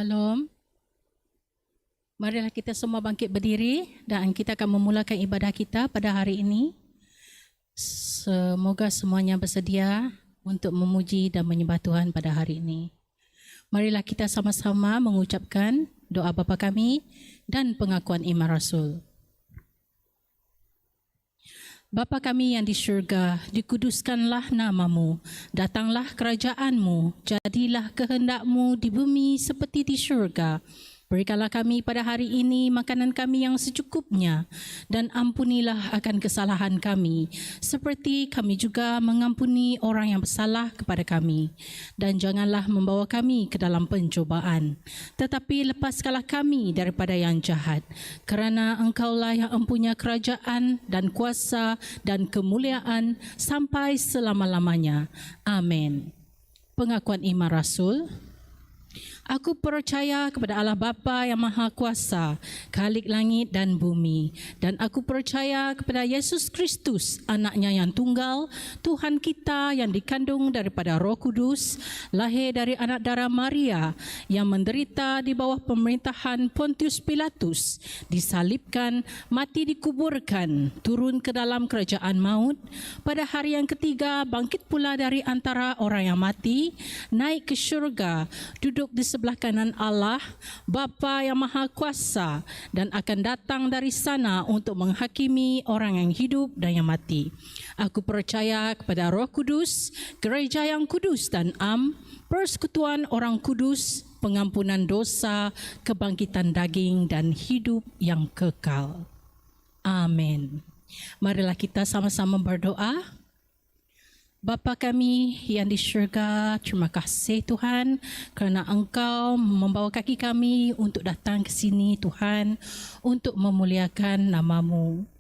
Shalom. Marilah kita semua bangkit berdiri dan kita akan memulakan ibadah kita pada hari ini. Semoga semuanya bersedia untuk memuji dan menyembah Tuhan pada hari ini. Marilah kita sama-sama mengucapkan doa Bapa kami dan pengakuan iman Rasul. Bapa kami yang di syurga, dikuduskanlah namamu, datanglah kerajaanmu, jadilah kehendakmu di bumi seperti di syurga. Berikanlah kami pada hari ini makanan kami yang secukupnya, dan ampunilah akan kesalahan kami, seperti kami juga mengampuni orang yang bersalah kepada kami. Dan janganlah membawa kami ke dalam pencobaan, tetapi lepaskanlah kami daripada yang jahat, kerana Engkaulah yang empunya kerajaan dan kuasa dan kemuliaan sampai selama-lamanya. Amin. Pengakuan iman Rasul. Aku percaya kepada Allah Bapa yang Maha Kuasa, Khalik langit dan bumi, dan aku percaya kepada Yesus Kristus, anaknya yang tunggal, Tuhan kita yang dikandung daripada Roh Kudus, lahir dari anak darah Maria, yang menderita di bawah pemerintahan Pontius Pilatus, disalibkan, mati dikuburkan, turun ke dalam kerajaan maut, pada hari yang ketiga bangkit pula dari antara orang yang mati, naik ke syurga, duduk di sebelah kanan Allah Bapa yang Maha Kuasa, dan akan datang dari sana untuk menghakimi orang yang hidup dan yang mati. Aku percaya kepada Roh Kudus, gereja yang kudus dan am, persekutuan orang kudus, pengampunan dosa, kebangkitan daging dan hidup yang kekal. Amin. Marilah kita sama-sama berdoa. Bapa kami yang di syurga, terima kasih Tuhan kerana Engkau membawa kaki kami untuk datang ke sini Tuhan, untuk memuliakan nama-Mu.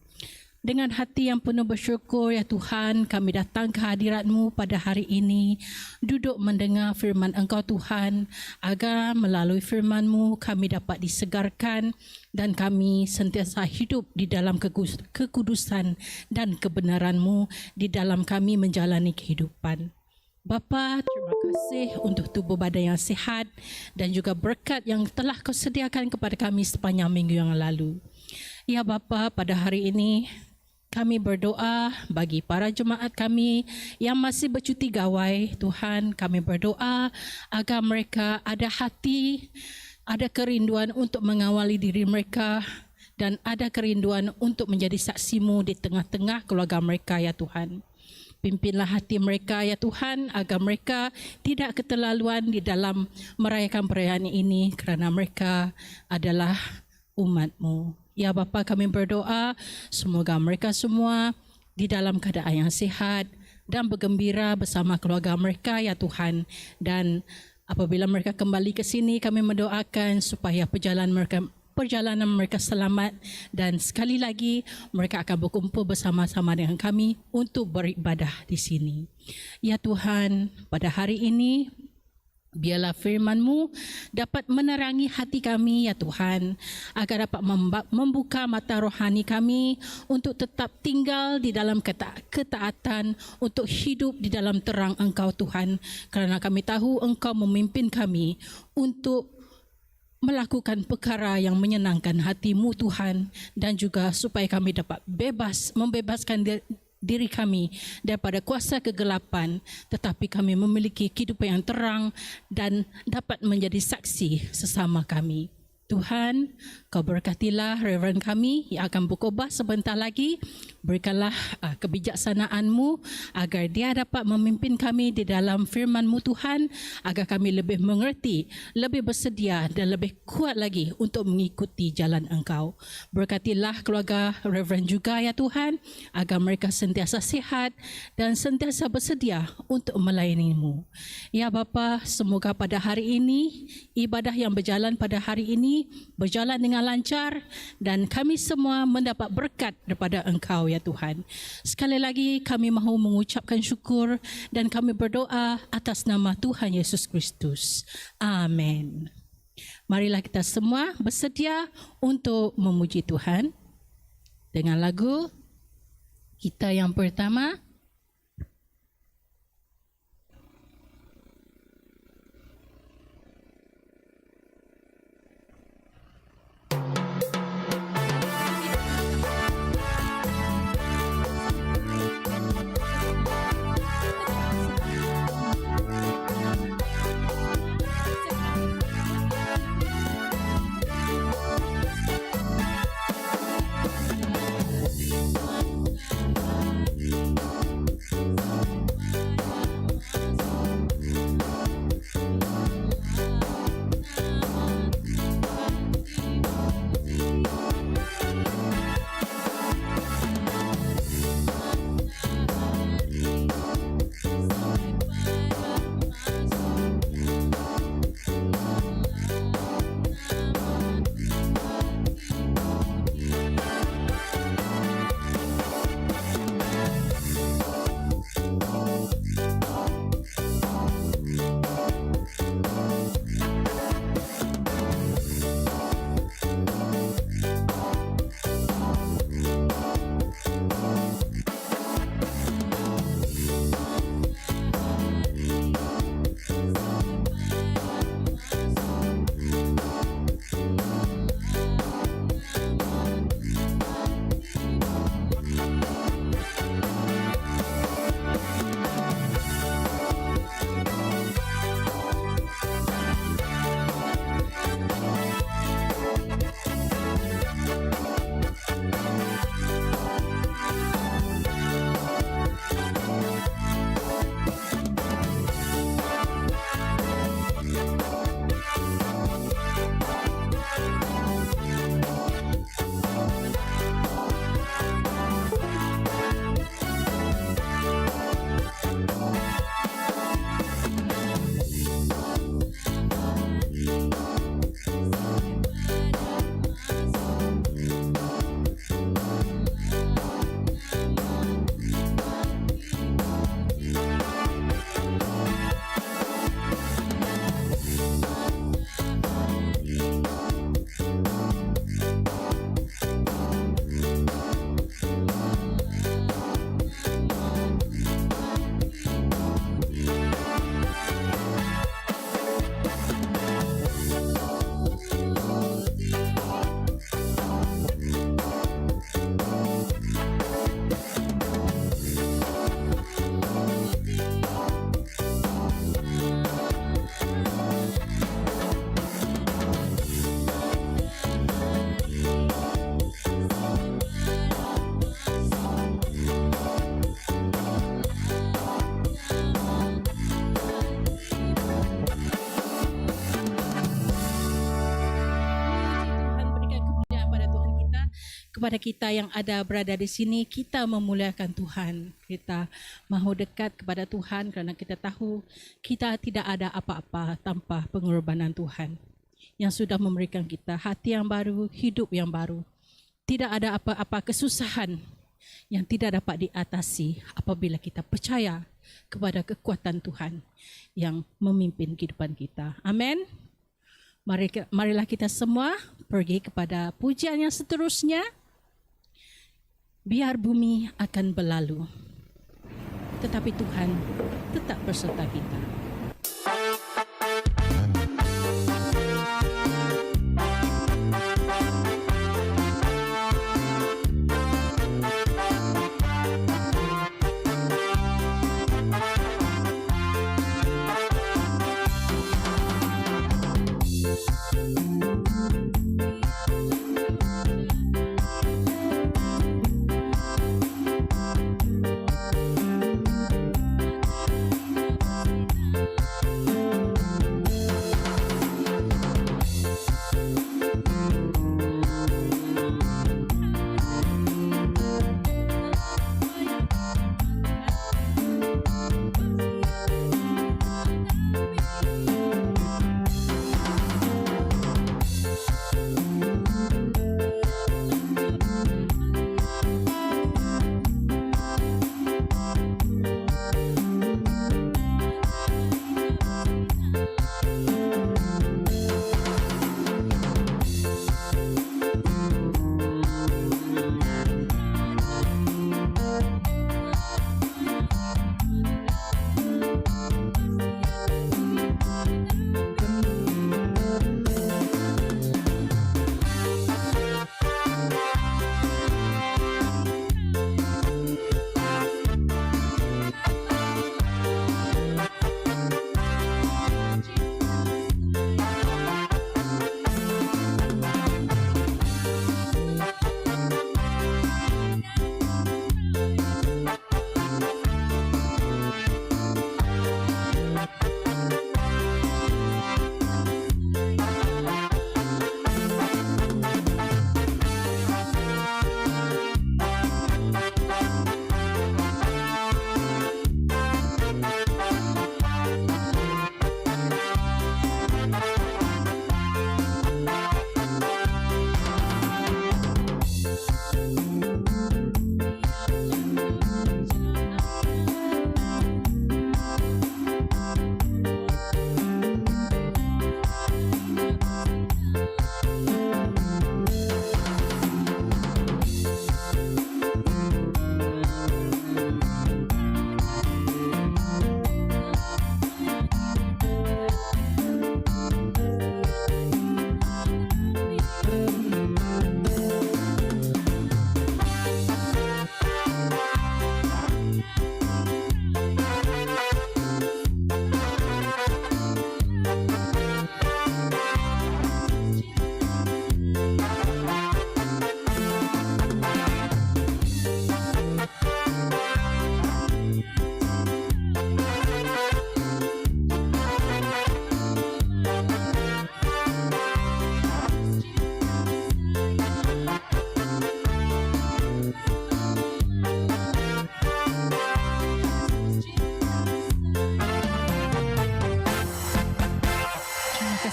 Dengan hati yang penuh bersyukur ya Tuhan, kami datang ke hadirat-Mu pada hari ini, duduk mendengar firman Engkau Tuhan, agar melalui firman-Mu kami dapat disegarkan dan kami sentiasa hidup di dalam kekudusan dan kebenaran-Mu di dalam kami menjalani kehidupan. Bapa, terima kasih untuk tubuh badan yang sihat dan juga berkat yang telah Kau sediakan kepada kami sepanjang minggu yang lalu. Ya Bapa, pada hari ini kami berdoa bagi para jemaat kami yang masih bercuti gawai. Tuhan, kami berdoa agar mereka ada hati, ada kerinduan untuk mengawali diri mereka, dan ada kerinduan untuk menjadi saksi-Mu di tengah-tengah keluarga mereka ya Tuhan. Pimpinlah hati mereka ya Tuhan, agar mereka tidak keterlaluan di dalam merayakan perayaan ini, kerana mereka adalah umat-Mu. Ya Bapa, kami berdoa semoga mereka semua di dalam keadaan yang sihat dan bergembira bersama keluarga mereka ya Tuhan. Dan apabila mereka kembali ke sini, kami mendoakan supaya perjalanan mereka selamat, dan sekali lagi mereka akan berkumpul bersama-sama dengan kami untuk beribadah di sini. Ya Tuhan, pada hari ini biarlah firman-Mu dapat menerangi hati kami ya Tuhan, agar dapat membuka mata rohani kami untuk tetap tinggal di dalam ketaatan, untuk hidup di dalam terang Engkau Tuhan, kerana kami tahu Engkau memimpin kami untuk melakukan perkara yang menyenangkan hati-Mu Tuhan, dan juga supaya kami dapat membebaskan diri kami daripada kuasa kegelapan, tetapi kami memiliki kehidupan yang terang dan dapat menjadi saksi sesama kami. Tuhan, Kau berkatilah Reverend kami yang akan berkhotbah sebentar lagi. Berikanlah kebijaksanaan-Mu agar dia dapat memimpin kami di dalam firman-Mu Tuhan, agar kami lebih mengerti, lebih bersedia dan lebih kuat lagi untuk mengikuti jalan Engkau. Berkatilah keluarga Reverend juga ya Tuhan, agar mereka sentiasa sihat dan sentiasa bersedia untuk melayani-Mu. Ya Bapa, semoga pada hari ini, ibadah yang berjalan pada hari ini berjalan dengan lancar, dan kami semua mendapat berkat daripada Engkau ya Tuhan. Sekali lagi kami mahu mengucapkan syukur dan kami berdoa atas nama Tuhan Yesus Kristus. Amin. Marilah kita semua bersedia untuk memuji Tuhan dengan lagu kita yang pertama. kepada kita yang ada berada di sini, kita memuliakan Tuhan. Kita mahu dekat kepada Tuhan kerana kita tahu kita tidak ada apa-apa tanpa pengorbanan Tuhan yang sudah memberikan kita hati yang baru, hidup yang baru. Tidak ada apa-apa kesusahan yang tidak dapat diatasi apabila kita percaya kepada kekuatan Tuhan yang memimpin kehidupan kita. Amin. Marilah kita semua pergi kepada pujian yang seterusnya. Biar bumi akan berlalu, tetapi Tuhan tetap berserta kita.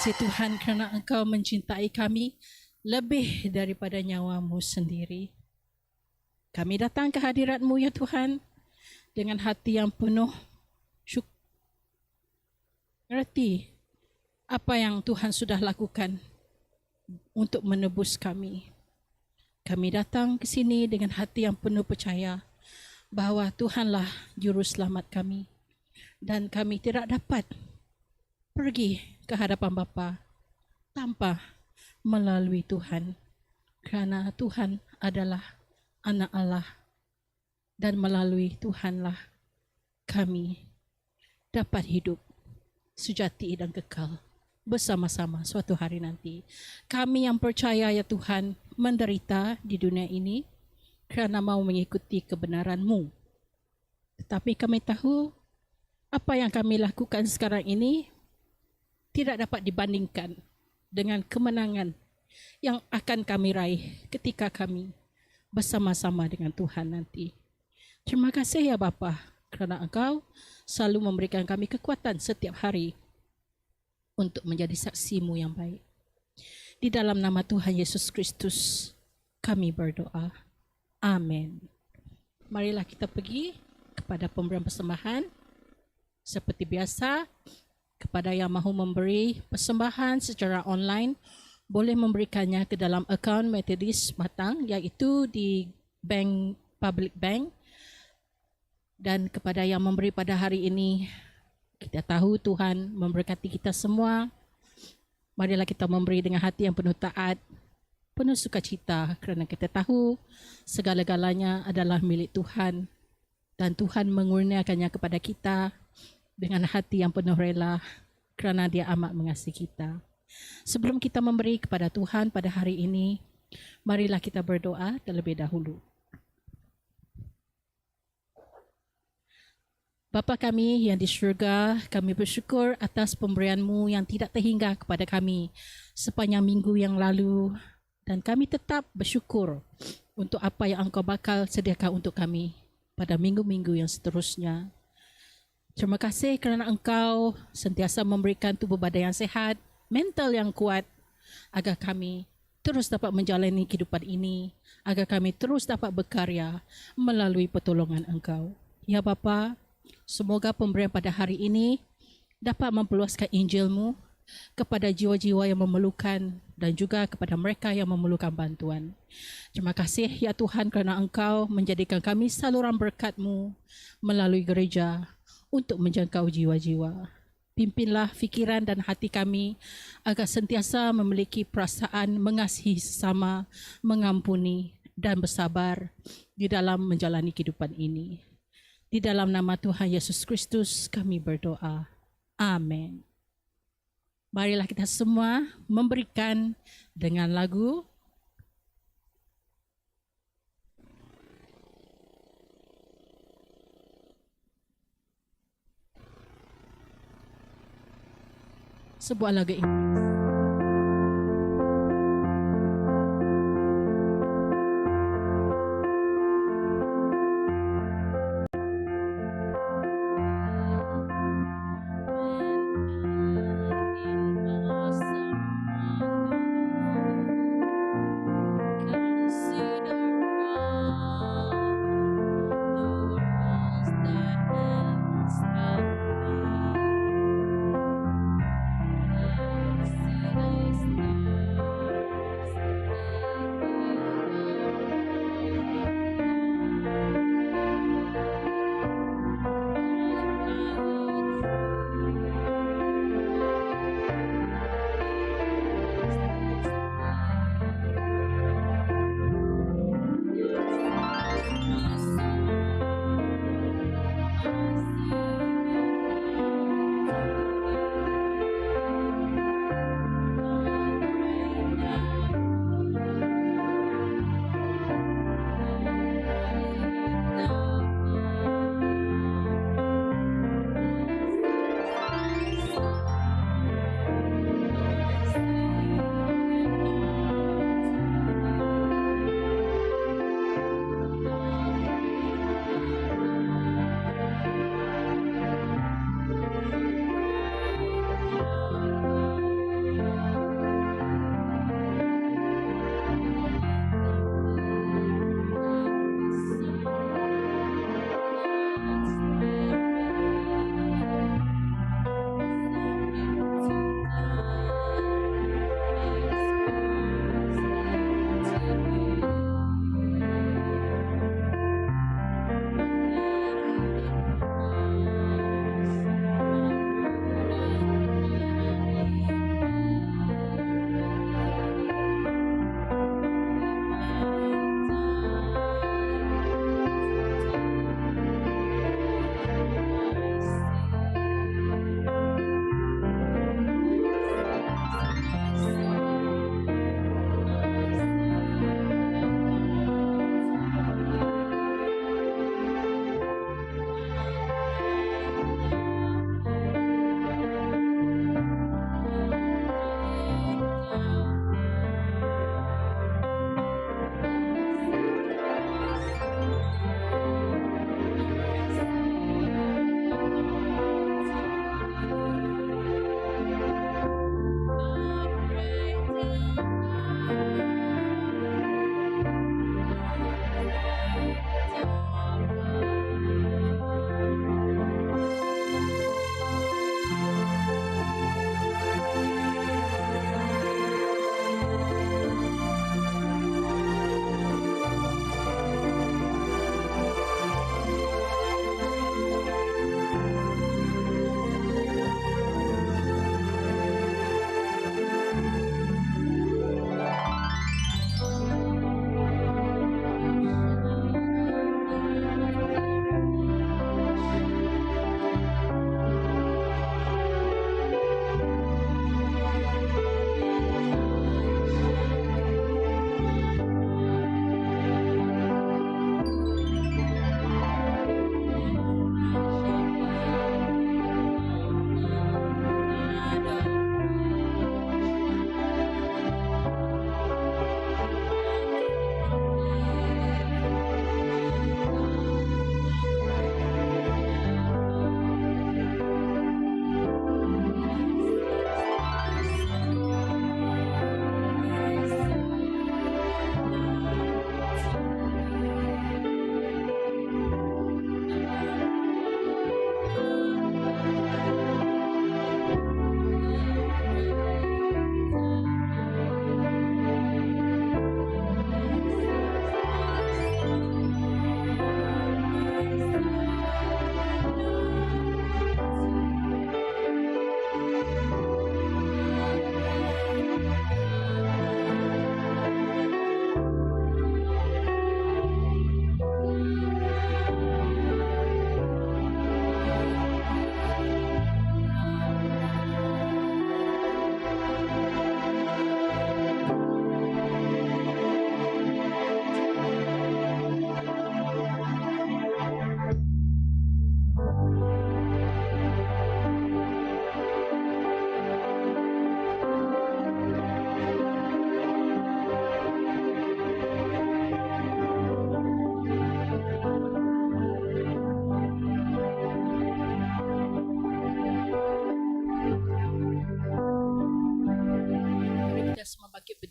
kasih Tuhan kerana Engkau mencintai kami lebih daripada nyawamu sendiri. Kami datang ke hadirat-Mu ya Tuhan dengan hati yang penuh syukur. Berarti apa yang Tuhan sudah lakukan untuk menebus kami. Kami datang ke sini dengan hati yang penuh percaya bahawa Tuhanlah juru selamat kami dan kami tidak dapat pergi ke hadapan Bapa tanpa melalui Tuhan, kerana Tuhan adalah anak Allah dan melalui Tuhanlah kami dapat hidup sejati dan kekal bersama-sama suatu hari nanti. Kami yang percaya ya Tuhan menderita di dunia ini kerana mau mengikuti kebenaran-Mu. Tetapi kami tahu apa yang kami lakukan sekarang ini tidak dapat dibandingkan dengan kemenangan yang akan kami raih ketika kami bersama-sama dengan Tuhan nanti. Terima kasih ya Bapa, kerana Engkau selalu memberikan kami kekuatan setiap hari untuk menjadi saksi-Mu yang baik. Di dalam nama Tuhan Yesus Kristus kami berdoa. Amin. Marilah kita pergi kepada pemberian persembahan. Seperti biasa, kepada yang mahu memberi persembahan secara online, boleh memberikannya ke dalam akaun Methodist Batang, iaitu di Bank Public Bank. Dan kepada yang memberi pada hari ini, kita tahu Tuhan memberkati kita semua. Marilah kita memberi dengan hati yang penuh taat, penuh sukacita, kerana kita tahu segala-galanya adalah milik Tuhan dan Tuhan mengurniakannya kepada kita dengan hati yang penuh rela kerana Dia amat mengasihi kita. Sebelum kita memberi kepada Tuhan pada hari ini, marilah kita berdoa terlebih dahulu. Bapa kami yang di syurga, kami bersyukur atas pemberian-Mu yang tidak terhingga kepada kami sepanjang minggu yang lalu, dan kami tetap bersyukur untuk apa yang Engkau bakal sediakan untuk kami pada minggu-minggu yang seterusnya. Terima kasih kerana Engkau sentiasa memberikan tubuh badan yang sehat, mental yang kuat, agar kami terus dapat menjalani kehidupan ini, agar kami terus dapat berkarya melalui pertolongan Engkau. Ya Bapa, semoga pemberian pada hari ini dapat memperluaskan Injil-Mu kepada jiwa-jiwa yang memerlukan dan juga kepada mereka yang memerlukan bantuan. Terima kasih ya Tuhan kerana Engkau menjadikan kami saluran berkat-Mu melalui gereja untuk menjangkau jiwa-jiwa. Pimpinlah fikiran dan hati kami agar sentiasa memiliki perasaan mengasihi sesama, mengampuni dan bersabar di dalam menjalani kehidupan ini. Di dalam nama Tuhan Yesus Kristus kami berdoa. Amin. Marilah kita semua memberikan dengan lagu sebuah lagu Inggris.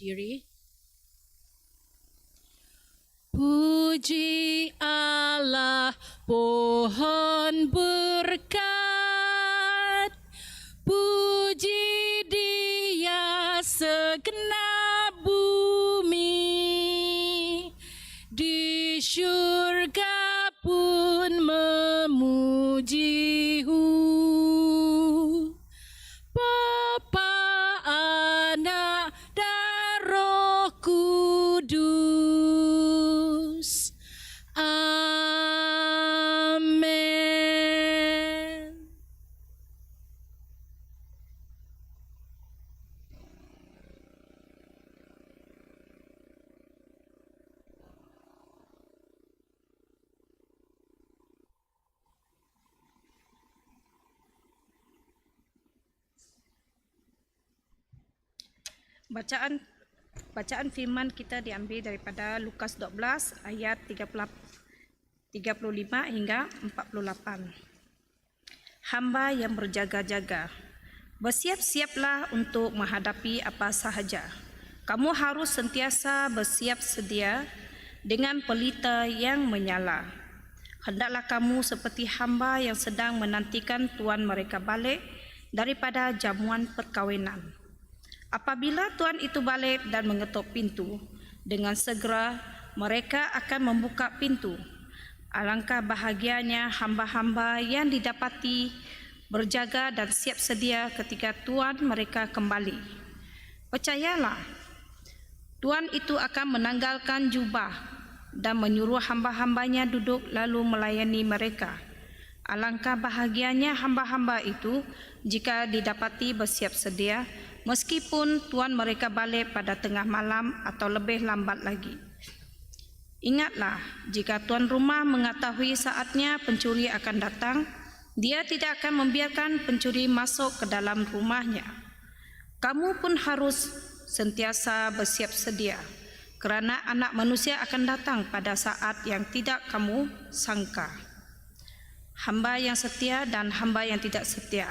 berdiri. Puji Allah pohon berkat, puji Dia segenap bumi, di syurga pun memuji-Hu. Bapa, Anak dan Roh Kudus. Amin. Bacaan firman kita diambil daripada Lukas 12 ayat 35 hingga 48. Hamba yang berjaga-jaga, bersiap-siaplah untuk menghadapi apa sahaja. Kamu harus sentiasa bersiap sedia dengan pelita yang menyala. Hendaklah kamu seperti hamba yang sedang menantikan tuan mereka balik daripada jamuan perkahwinan. Apabila tuan itu balik dan mengetuk pintu, dengan segera mereka akan membuka pintu. Alangkah bahagianya hamba-hamba yang didapati berjaga dan siap sedia ketika tuan mereka kembali. Percayalah, tuan itu akan menanggalkan jubah dan menyuruh hamba-hambanya duduk lalu melayani mereka. Alangkah bahagianya hamba-hamba itu jika didapati bersiap sedia, meskipun tuan mereka balik pada tengah malam atau lebih lambat lagi. Ingatlah, jika tuan rumah mengetahui saatnya pencuri akan datang, dia tidak akan membiarkan pencuri masuk ke dalam rumahnya. Kamu pun harus sentiasa bersiap sedia, kerana Anak Manusia akan datang pada saat yang tidak kamu sangka. Hamba yang setia dan hamba yang tidak setia.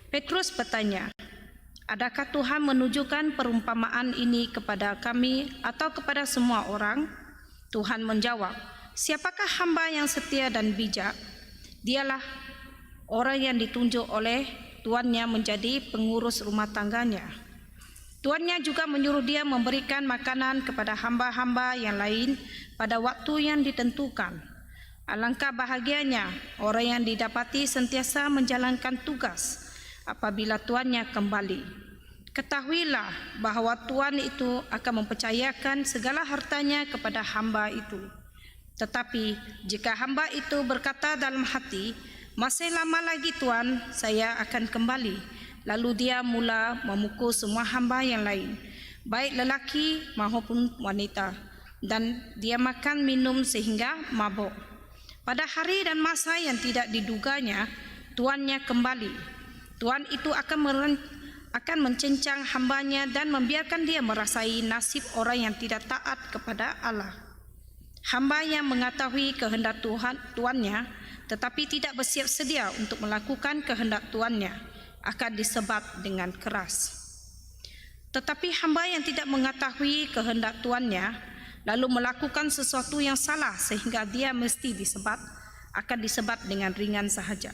Petrus bertanya, Adakah Tuhan menunjukkan perumpamaan ini kepada kami atau kepada semua orang? Tuhan menjawab, siapakah hamba yang setia dan bijak? Dialah orang yang ditunjuk oleh tuannya menjadi pengurus rumah tangganya. Tuannya juga menyuruh dia memberikan makanan kepada hamba-hamba yang lain pada waktu yang ditentukan. Alangkah bahagianya orang yang didapati sentiasa menjalankan tugas apabila tuannya kembali. Ketahuilah bahawa tuan itu akan mempercayakan segala hartanya kepada hamba itu. Tetapi jika hamba itu berkata dalam hati, masih lama lagi tuan, saya akan kembali. Lalu dia mula memukul semua hamba yang lain, baik lelaki maupun wanita, dan dia makan minum sehingga mabuk. Pada hari dan masa yang tidak diduganya, tuannya kembali. Tuan itu akan mencincang hambanya dan membiarkan dia merasai nasib orang yang tidak taat kepada Allah. Hamba yang mengetahui kehendak tuannya, tetapi tidak bersiap sedia untuk melakukan kehendak tuannya, akan disebat dengan keras. Tetapi hamba yang tidak mengetahui kehendak tuannya, lalu melakukan sesuatu yang salah sehingga dia mesti disebat, akan disebat dengan ringan sahaja.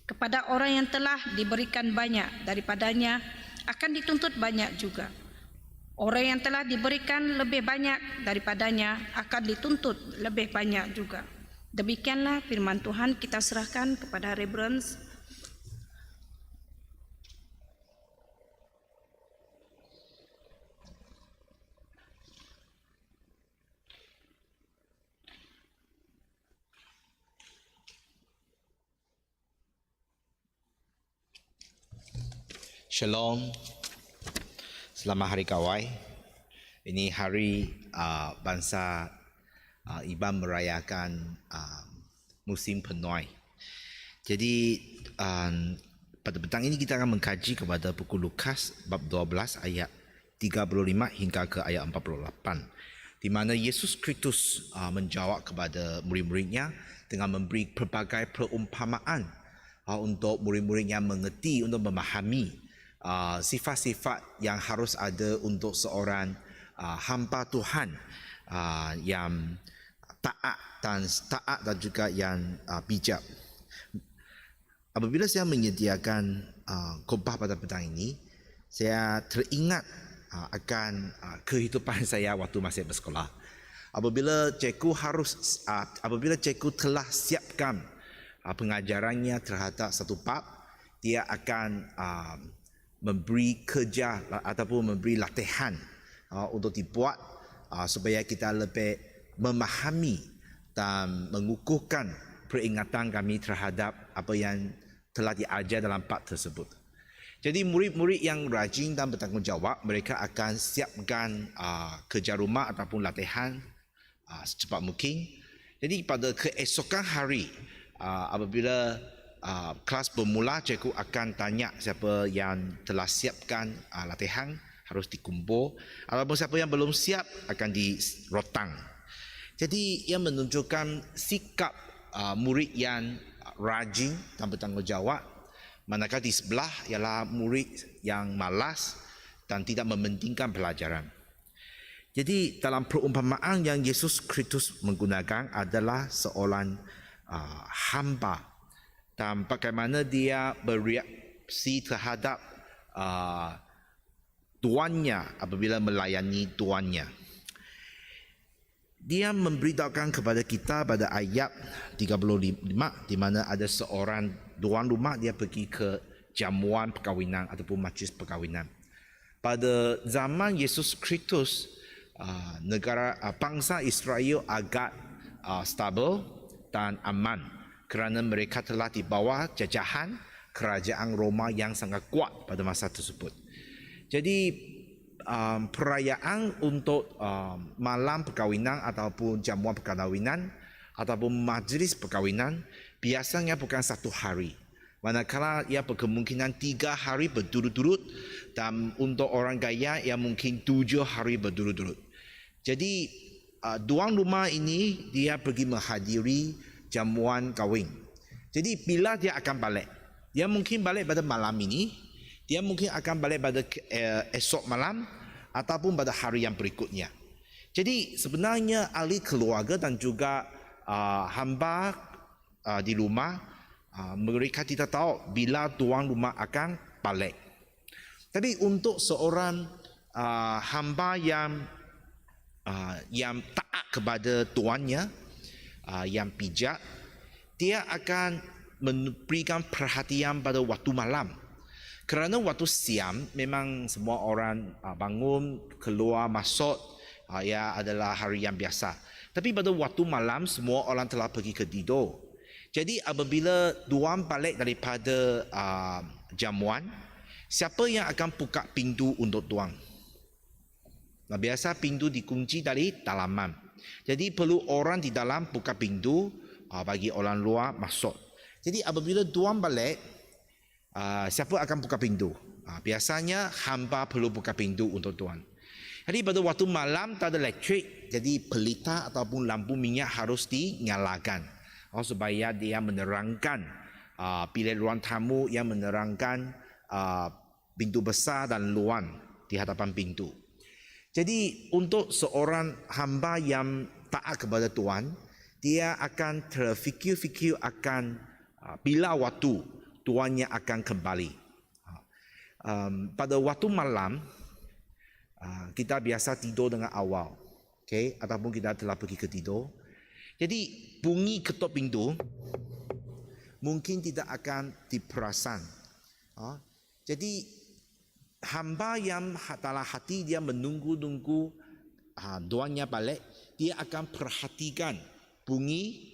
Kepada orang yang telah diberikan banyak daripadanya, akan dituntut banyak juga. Orang yang telah diberikan lebih banyak daripadanya, akan dituntut lebih banyak juga. Demikianlah firman Tuhan, kita serahkan kepada Reverend. Shalom, selamat Hari Kawai. Ini hari bangsa Iban merayakan musim penuai. Jadi pada petang ini kita akan mengkaji kepada buku Lukas bab 12 ayat 35 hingga ke ayat 48, di mana Yesus Kristus menjawab kepada murid-muridnya dengan memberi pelbagai perumpamaan untuk murid-muridnya mengerti, untuk memahami sifat-sifat yang harus ada untuk seorang hamba Tuhan yang taat dan juga yang bijak. Apabila saya menyediakan khotbah pada petang ini, saya teringat akan kehidupan saya waktu masih bersekolah. Apabila cikgu telah siapkan pengajarannya terhadap satu bab, dia akan memberi kerja ataupun memberi latihan untuk dibuat supaya kita lebih memahami dan mengukuhkan peringatan kami terhadap apa yang telah diajar dalam bab tersebut. Jadi murid-murid yang rajin dan bertanggungjawab, mereka akan siapkan kerja rumah ataupun latihan secepat mungkin. Jadi pada keesokan hari, apabila kelas bermula, cikgu akan tanya siapa yang telah siapkan latihan harus dikumpul, ataupun siapa yang belum siap akan dirotang. Jadi ia menunjukkan sikap murid yang rajin dan bertanggungjawab, manakala di sebelah ialah murid yang malas dan tidak mementingkan pelajaran. Jadi dalam perumpamaan yang Yesus Kristus menggunakan adalah seorang hamba, dan bagaimana dia bereaksi terhadap tuannya apabila melayani tuannya. Dia memberitahukan kepada kita pada ayat 35, di mana ada seorang tuan rumah, dia pergi ke jamuan perkahwinan ataupun majlis perkahwinan. Pada zaman Yesus Kristus, bangsa Israel agak stabil dan aman, kerana mereka telah di bawah jajahan kerajaan Roma yang sangat kuat pada masa tersebut. Jadi perayaan untuk malam perkahwinan ataupun jamuan perkahwinan ataupun majlis perkahwinan biasanya bukan satu hari, manakala ia berkemungkinan 3 hari berturut-turut, dan untuk orang kaya ia mungkin 7 hari berturut-turut. Jadi tuan rumah ini dia pergi menghadiri jamuan kahwin. Jadi bila dia akan balik, dia mungkin balik pada malam ini, Dia mungkin akan balik pada esok malam ataupun pada hari yang berikutnya. Jadi sebenarnya ahli keluarga dan juga hamba di rumah, mereka tidak tahu bila tuan rumah akan balik. Tapi untuk seorang hamba yang taat kepada tuannya, yang bijak, dia akan memberikan perhatian pada waktu malam. Kerana waktu siang memang semua orang bangun, keluar, masuk, ya adalah hari yang biasa. Tapi pada waktu malam semua orang telah pergi ke tidur. Jadi apabila tuan balik daripada jamuan, siapa yang akan buka pintu untuk tuan? Nah, biasa pintu dikunci dari dalaman. Jadi perlu orang di dalam buka pintu bagi orang luar masuk. Jadi apabila tuan balik, siapa akan buka pintu? Biasanya hamba perlu buka pintu untuk tuan. Jadi pada waktu malam tak ada elektrik, jadi pelita ataupun lampu minyak harus dinyalakan supaya dia menerangkan bilik ruang tamu yang menerangkan pintu besar dan luar di hadapan pintu. Jadi untuk seorang hamba yang taat kepada Tuhan, dia akan terfikir-fikir akan bila waktu tuannya akan kembali. Pada waktu malam, kita biasa tidur dengan awal, okay? Ataupun kita telah pergi ke tidur. Jadi bunyi ketuk pintu mungkin tidak akan diperasan. Jadi hamba yang dalam hati dia menunggu-nunggu tuannya balik, dia akan perhatikan bunyi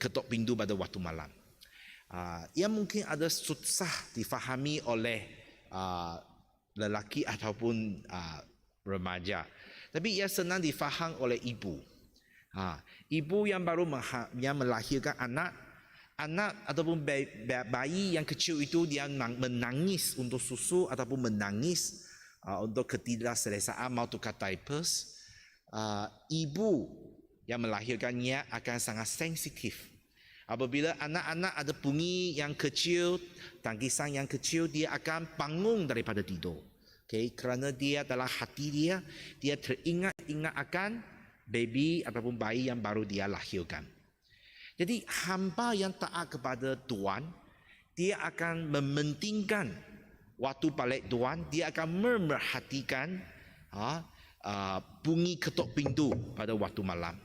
ketuk pintu pada waktu malam. Yang mungkin ada susah difahami oleh lelaki ataupun remaja, tapi ia senang difaham oleh ibu. Ibu yang baru yang melahirkan anak ataupun bayi yang kecil itu, dia menangis untuk susu ataupun menangis untuk ketidakselesaan mau tukar diapers. Ibu yang melahirkannya akan sangat sensitif. Apabila anak-anak ada bunyi yang kecil, tangisan yang kecil, dia akan bangun daripada tidur. Okay? Kerana dia dalam hati dia teringat akan baby ataupun bayi yang baru dia lahirkan. Jadi hamba yang taat kepada Tuhan, dia akan mementingkan waktu balik Tuhan, dia akan memerhatikan bunyi ketuk pintu pada waktu malam.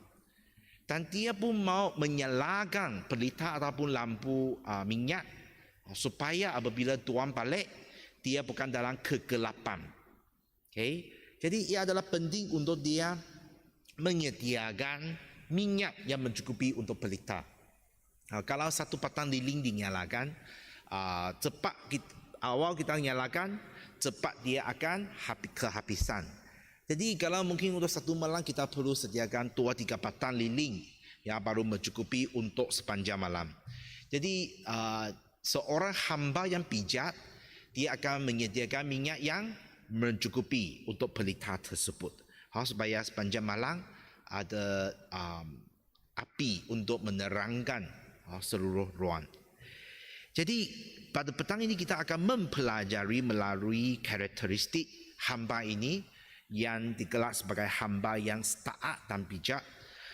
Dan dia pun mau menyalakan pelita ataupun lampu minyak supaya apabila Tuhan balik, dia bukan dalam kegelapan. Okay? Jadi ia adalah penting untuk dia menyediakan minyak yang mencukupi untuk pelita. Kalau satu batang lilin dinyalakan, cepat awal kita nyalakan, cepat dia akan kehabisan. Jadi kalau mungkin untuk satu malam kita perlu sediakan 2-3 batang lilin yang baru mencukupi untuk sepanjang malam. Jadi seorang hamba yang bijak, dia akan menyediakan minyak yang mencukupi untuk pelita tersebut, supaya sepanjang malam ada api untuk menerangkan seluruh ruang. Jadi pada petang ini kita akan mempelajari melalui karakteristik hamba ini yang digelar sebagai hamba yang taat dan bijak,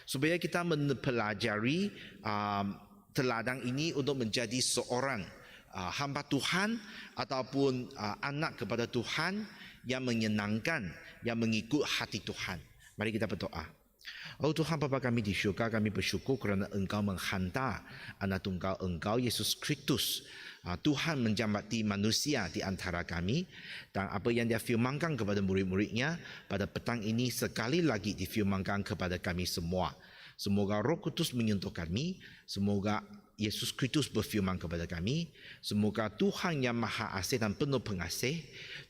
supaya kita mempelajari teladan ini untuk menjadi seorang hamba Tuhan ataupun anak kepada Tuhan yang menyenangkan, yang mengikut hati Tuhan. Mari kita berdoa. Oh Tuhan Bapa kami di syurga, kami bersyukur kerana Engkau menghantar anak tunggal Engkau Yesus Kristus, Tuhan menjamati manusia di antara kami, dan apa yang dia firmankan kepada murid-muridnya pada petang ini sekali lagi difirmankan kepada kami semua. Semoga Roh Kudus menyentuh kami, semoga Yesus Kristus berfirman kepada kami, semoga Tuhan yang Maha Asih dan penuh pengasih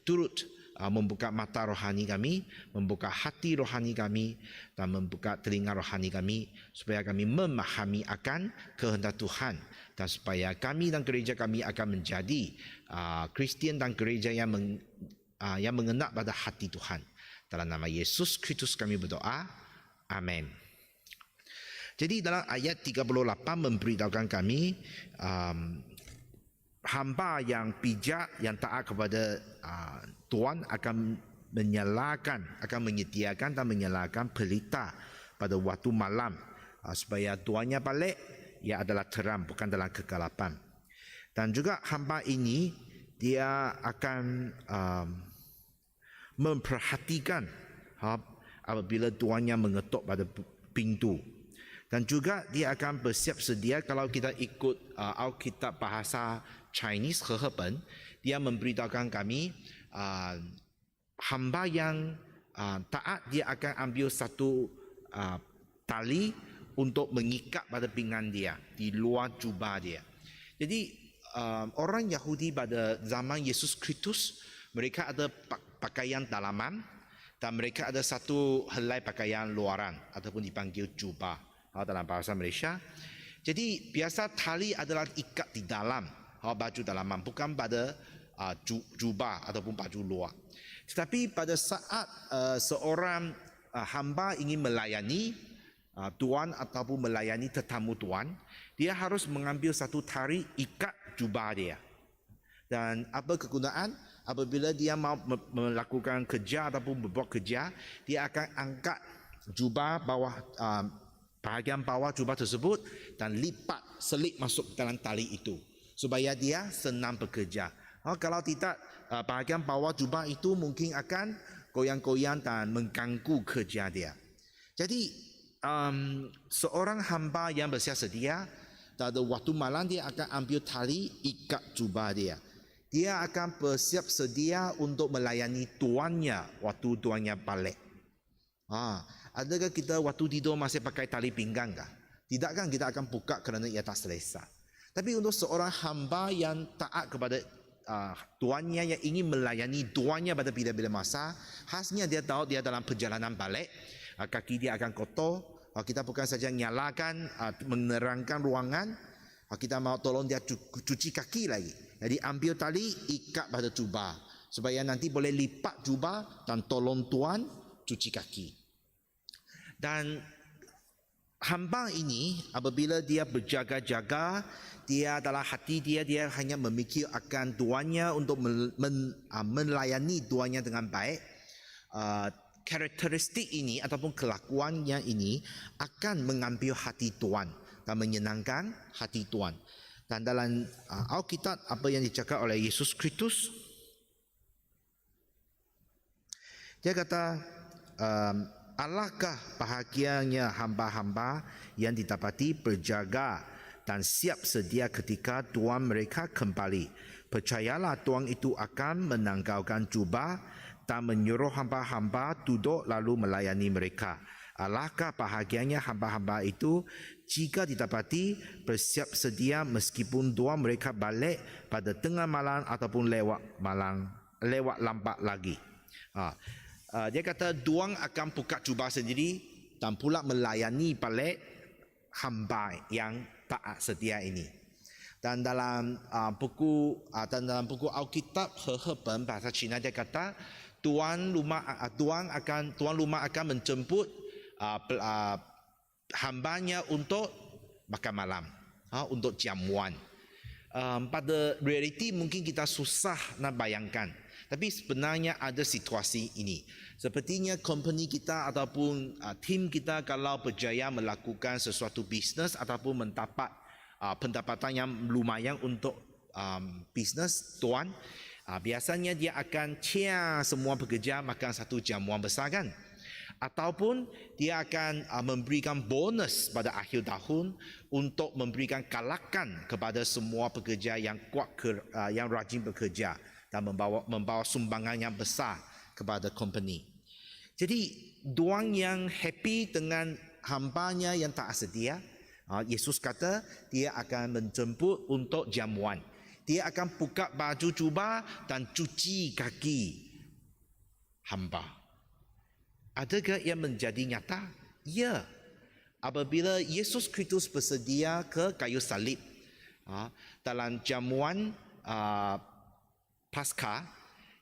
turut membuka mata rohani kami, membuka hati rohani kami, dan membuka telinga rohani kami, supaya kami memahami akan kehendak Tuhan, dan supaya kami dan gereja kami akan menjadi Kristian dan gereja yang mengenak pada hati Tuhan. Dalam nama Yesus Kristus kami berdoa. Amin. Jadi dalam ayat 38 memberitahukan kami hamba yang bijak, yang taat kepada Tuan akan menyediakan dan menyalakan pelita pada waktu malam supaya tuannya balik, ia adalah terang, bukan dalam kegelapan. Dan juga hamba ini dia akan memperhatikan apabila tuannya mengetuk pada pintu. Dan juga dia akan bersiap sedia. Kalau kita ikut Alkitab bahasa Chinese, Hehepen, dia memberitahukan kami hamba yang taat, dia akan ambil satu tali untuk mengikat pada pinggan dia di luar jubah dia. Jadi orang Yahudi pada zaman Yesus Kristus, mereka ada pakaian dalaman dan mereka ada satu helai pakaian luaran ataupun dipanggil jubah dalam bahasa Malaysia. Jadi biasa tali adalah ikat di dalam baju dalaman, bukan pada jubah ataupun baju luar. Tetapi pada saat seorang hamba ingin melayani tuan ataupun melayani tetamu tuan, dia harus mengambil satu tali ikat jubah dia. Dan apa kegunaan? Apabila dia mau melakukan kerja ataupun berbuat kerja, dia akan angkat jubah bawah, bahagian bawah jubah tersebut dan lipat, selip masuk dalam tali itu supaya dia senang bekerja. Kalau tidak, bahagian bawah jubah itu mungkin akan goyang-goyang dan mengganggu kerja dia. Jadi seorang hamba yang bersiap sedia, pada waktu malam dia akan ambil tali ikat jubah dia. Dia akan bersiap sedia untuk melayani tuannya waktu tuannya balik. Adakah kita waktu tidur masih pakai tali pinggang kah? Tidak kan, kita akan buka kerana ia tak selesa. Tapi untuk seorang hamba yang taat kepada tuannya, yang ingin melayani tuannya pada bila-bila masa, khasnya dia tahu dia dalam perjalanan balik, kaki dia akan kotor. Kita bukan saja nyalakan, menerangkan ruangan, kita mau tolong dia cuci kaki lagi. Jadi ambil tali, ikat pada jubah supaya nanti boleh lipat jubah dan tolong tuan cuci kaki. Dan hamba ini apabila dia berjaga-jaga, dia dalam hati dia hanya memikir akan tuannya untuk melayani tuannya dengan baik. Karakteristik ini ataupun kelakuannya ini akan mengambil hati tuan dan menyenangkan hati tuan. Dan dalam Alkitab apa yang dicakap oleh Yesus Kristus, dia kata, alangkah bahagianya hamba-hamba yang didapati berjaga dan siap sedia ketika tuan mereka kembali. Percayalah tuan itu akan menanggalkan jubah dan menyuruh hamba-hamba duduk lalu melayani mereka. Alangkah bahagianya hamba-hamba itu jika didapati bersiap sedia meskipun tuan mereka balik pada tengah malam ataupun lewat lambat lagi. Dia kata tuan akan buka jubah sendiri dan pula melayani balik hamba yang taat sedia ini. Dan dalam buku Alkitab Hehepen bahasa Cina, dia kata tuan rumah akan menjemput hambanya untuk makan malam, untuk jamuan. Pada realiti mungkin kita susah nak bayangkan, tapi sebenarnya ada situasi ini. Sepertinya company kita ataupun tim kita kalau berjaya melakukan sesuatu bisnes ataupun mendapat pendapatan yang lumayan untuk bisnes tuan, biasanya dia akan share semua pekerja makan satu jamuan besar kan? Ataupun dia akan memberikan bonus pada akhir tahun untuk memberikan kalakan kepada semua pekerja yang kuat, yang rajin bekerja dan membawa sumbangan yang besar kepada company. Jadi tuan yang happy dengan hambanya yang tak sedia, Yesus kata dia akan menjemput untuk jamuan. Dia akan buka baju jubah dan cuci kaki hamba. Adakah ia menjadi nyata? Ya. Apabila Yesus Kristus bersedia ke kayu salib, dalam jamuan Paskah,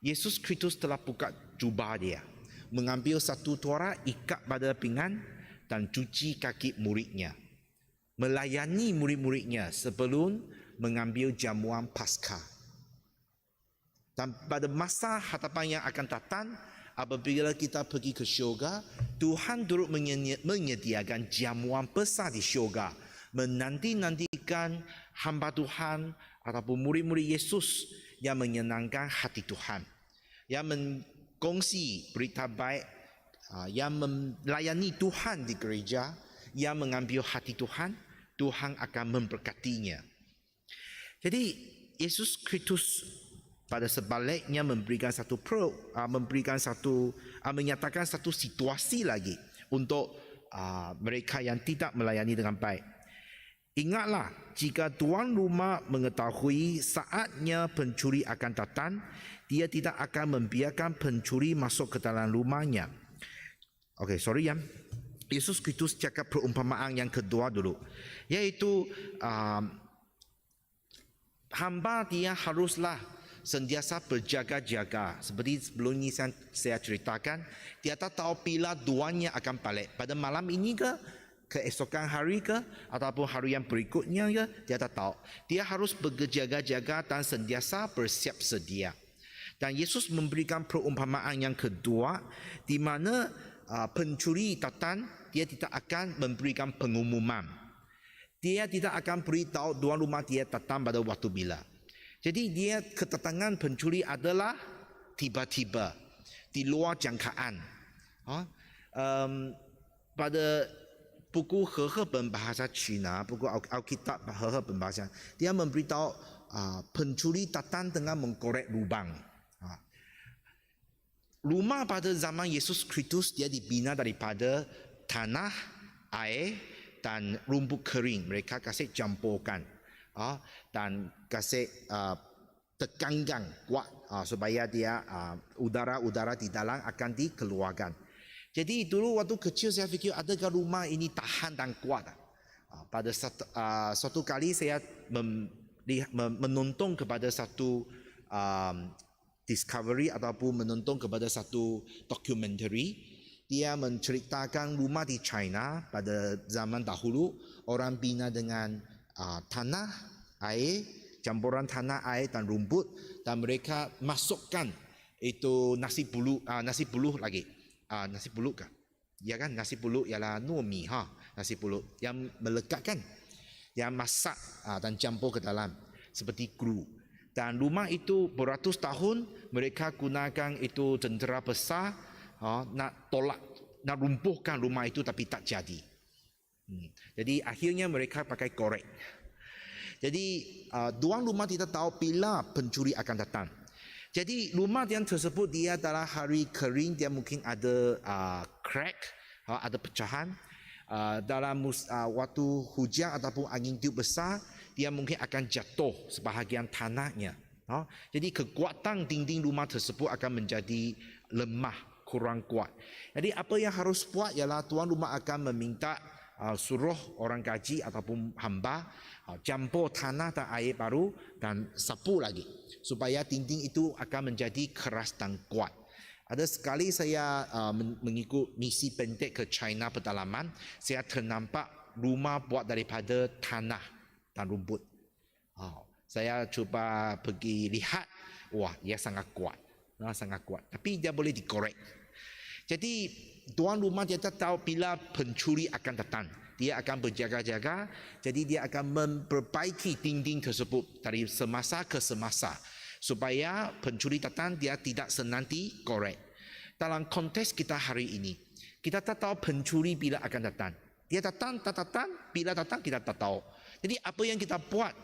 Yesus Kristus telah buka jubah dia, mengambil satu tuara ikat pada pinggan dan cuci kaki muridnya, melayani murid-muridnya sebelum mengambil jamuan Paskah. Dan pada masa hadapan yang akan datang, apabila kita pergi ke syurga, Tuhan turut menyediakan jamuan besar di syurga, menanti-nantikan hamba Tuhan ataupun murid-murid Yesus yang menyenangkan hati Tuhan, yang mengkongsi berita baik, yang melayani Tuhan di gereja, yang mengambil hati Tuhan. Tuhan akan memberkatinya. Jadi Yesus Kristus pada sebaliknya menyatakan satu situasi lagi untuk mereka yang tidak melayani dengan baik. Ingatlah, jika tuan rumah mengetahui saatnya pencuri akan datang, dia tidak akan membiarkan pencuri masuk ke dalam rumahnya. Yesus Kristus cakap perumpamaan yang kedua dulu, yaitu hamba dia haruslah sentiasa berjaga-jaga. Seperti sebelum ini saya ceritakan, dia tak tahu bila tuannya akan balik, pada malam ini ke keesokan hari ke ataupun hari yang berikutnya ke, dia tak tahu. Dia harus berjaga-jaga dan sentiasa bersiap sedia. Dan Yesus memberikan perumpamaan yang kedua, di mana pencuri datang, dia tidak akan memberikan pengumuman. Dia tidak akan beritahu tuan rumah dia datang pada waktu bila. Jadi dia kedatangan pencuri adalah tiba-tiba, di luar jangkaan. Pada buku He berbahasa Cina, buku Alkitab He berbahasa, dia memberitahu pencuri datang dengan mengkorek lubang. Rumah pada zaman Yesus Kristus dia dibina daripada tanah, air dan rumput kering. Mereka kasih campurkan dan kasih tekankan kuat supaya dia udara-udara di dalam akan dikeluarkan. Jadi dulu waktu kecil saya fikir, adakah rumah ini tahan dan kuat? Pada satu kali saya menonton kepada satu discovery ataupun menonton kepada satu dokumentari. Dia menceritakan rumah di China pada zaman dahulu, orang bina dengan tanah, air, campuran tanah, air dan rumput, dan mereka masukkan itu nasi buluh lagi. Nasi buluh kah? Ya kan, nasi buluh ialah nuomi nasi buluh yang melekatkan, yang masak dan campur ke dalam seperti glue. Dan rumah itu beratus tahun mereka gunakan itu tentera besar nak rumpuhkan rumah itu, tapi tak jadi. Jadi akhirnya mereka pakai korek. Jadi tuan rumah tidak tahu bila pencuri akan datang. Jadi rumah yang tersebut dia adalah hari kering, dia mungkin ada crack, ada pecahan. Dalam waktu hujan ataupun angin tiup besar, dia mungkin akan jatuh sebahagian tanahnya. Jadi kekuatan dinding rumah tersebut akan menjadi lemah, kurang kuat. Jadi apa yang harus buat ialah tuan rumah akan meminta suruh orang gaji ataupun hamba campur tanah dan air baru dan sapu lagi, supaya dinding itu akan menjadi keras dan kuat. Ada sekali saya mengikut misi pendek ke China pedalaman, saya ternampak rumah buat daripada tanah dan rumput. Saya cuba pergi lihat, wah, ia sangat kuat, sangat kuat. Tapi dia boleh dikorek. Jadi tuan rumah dia tak tahu bila pencuri akan datang. Dia akan berjaga-jaga. Jadi dia akan memperbaiki dinding tersebut dari semasa ke semasa, supaya pencuri datang dia tidak senang dikorek. Dalam konteks kita hari ini, kita tak tahu pencuri bila akan datang. Dia datang, tak datang, bila datang kita tak tahu. Jadi apa yang kita buat?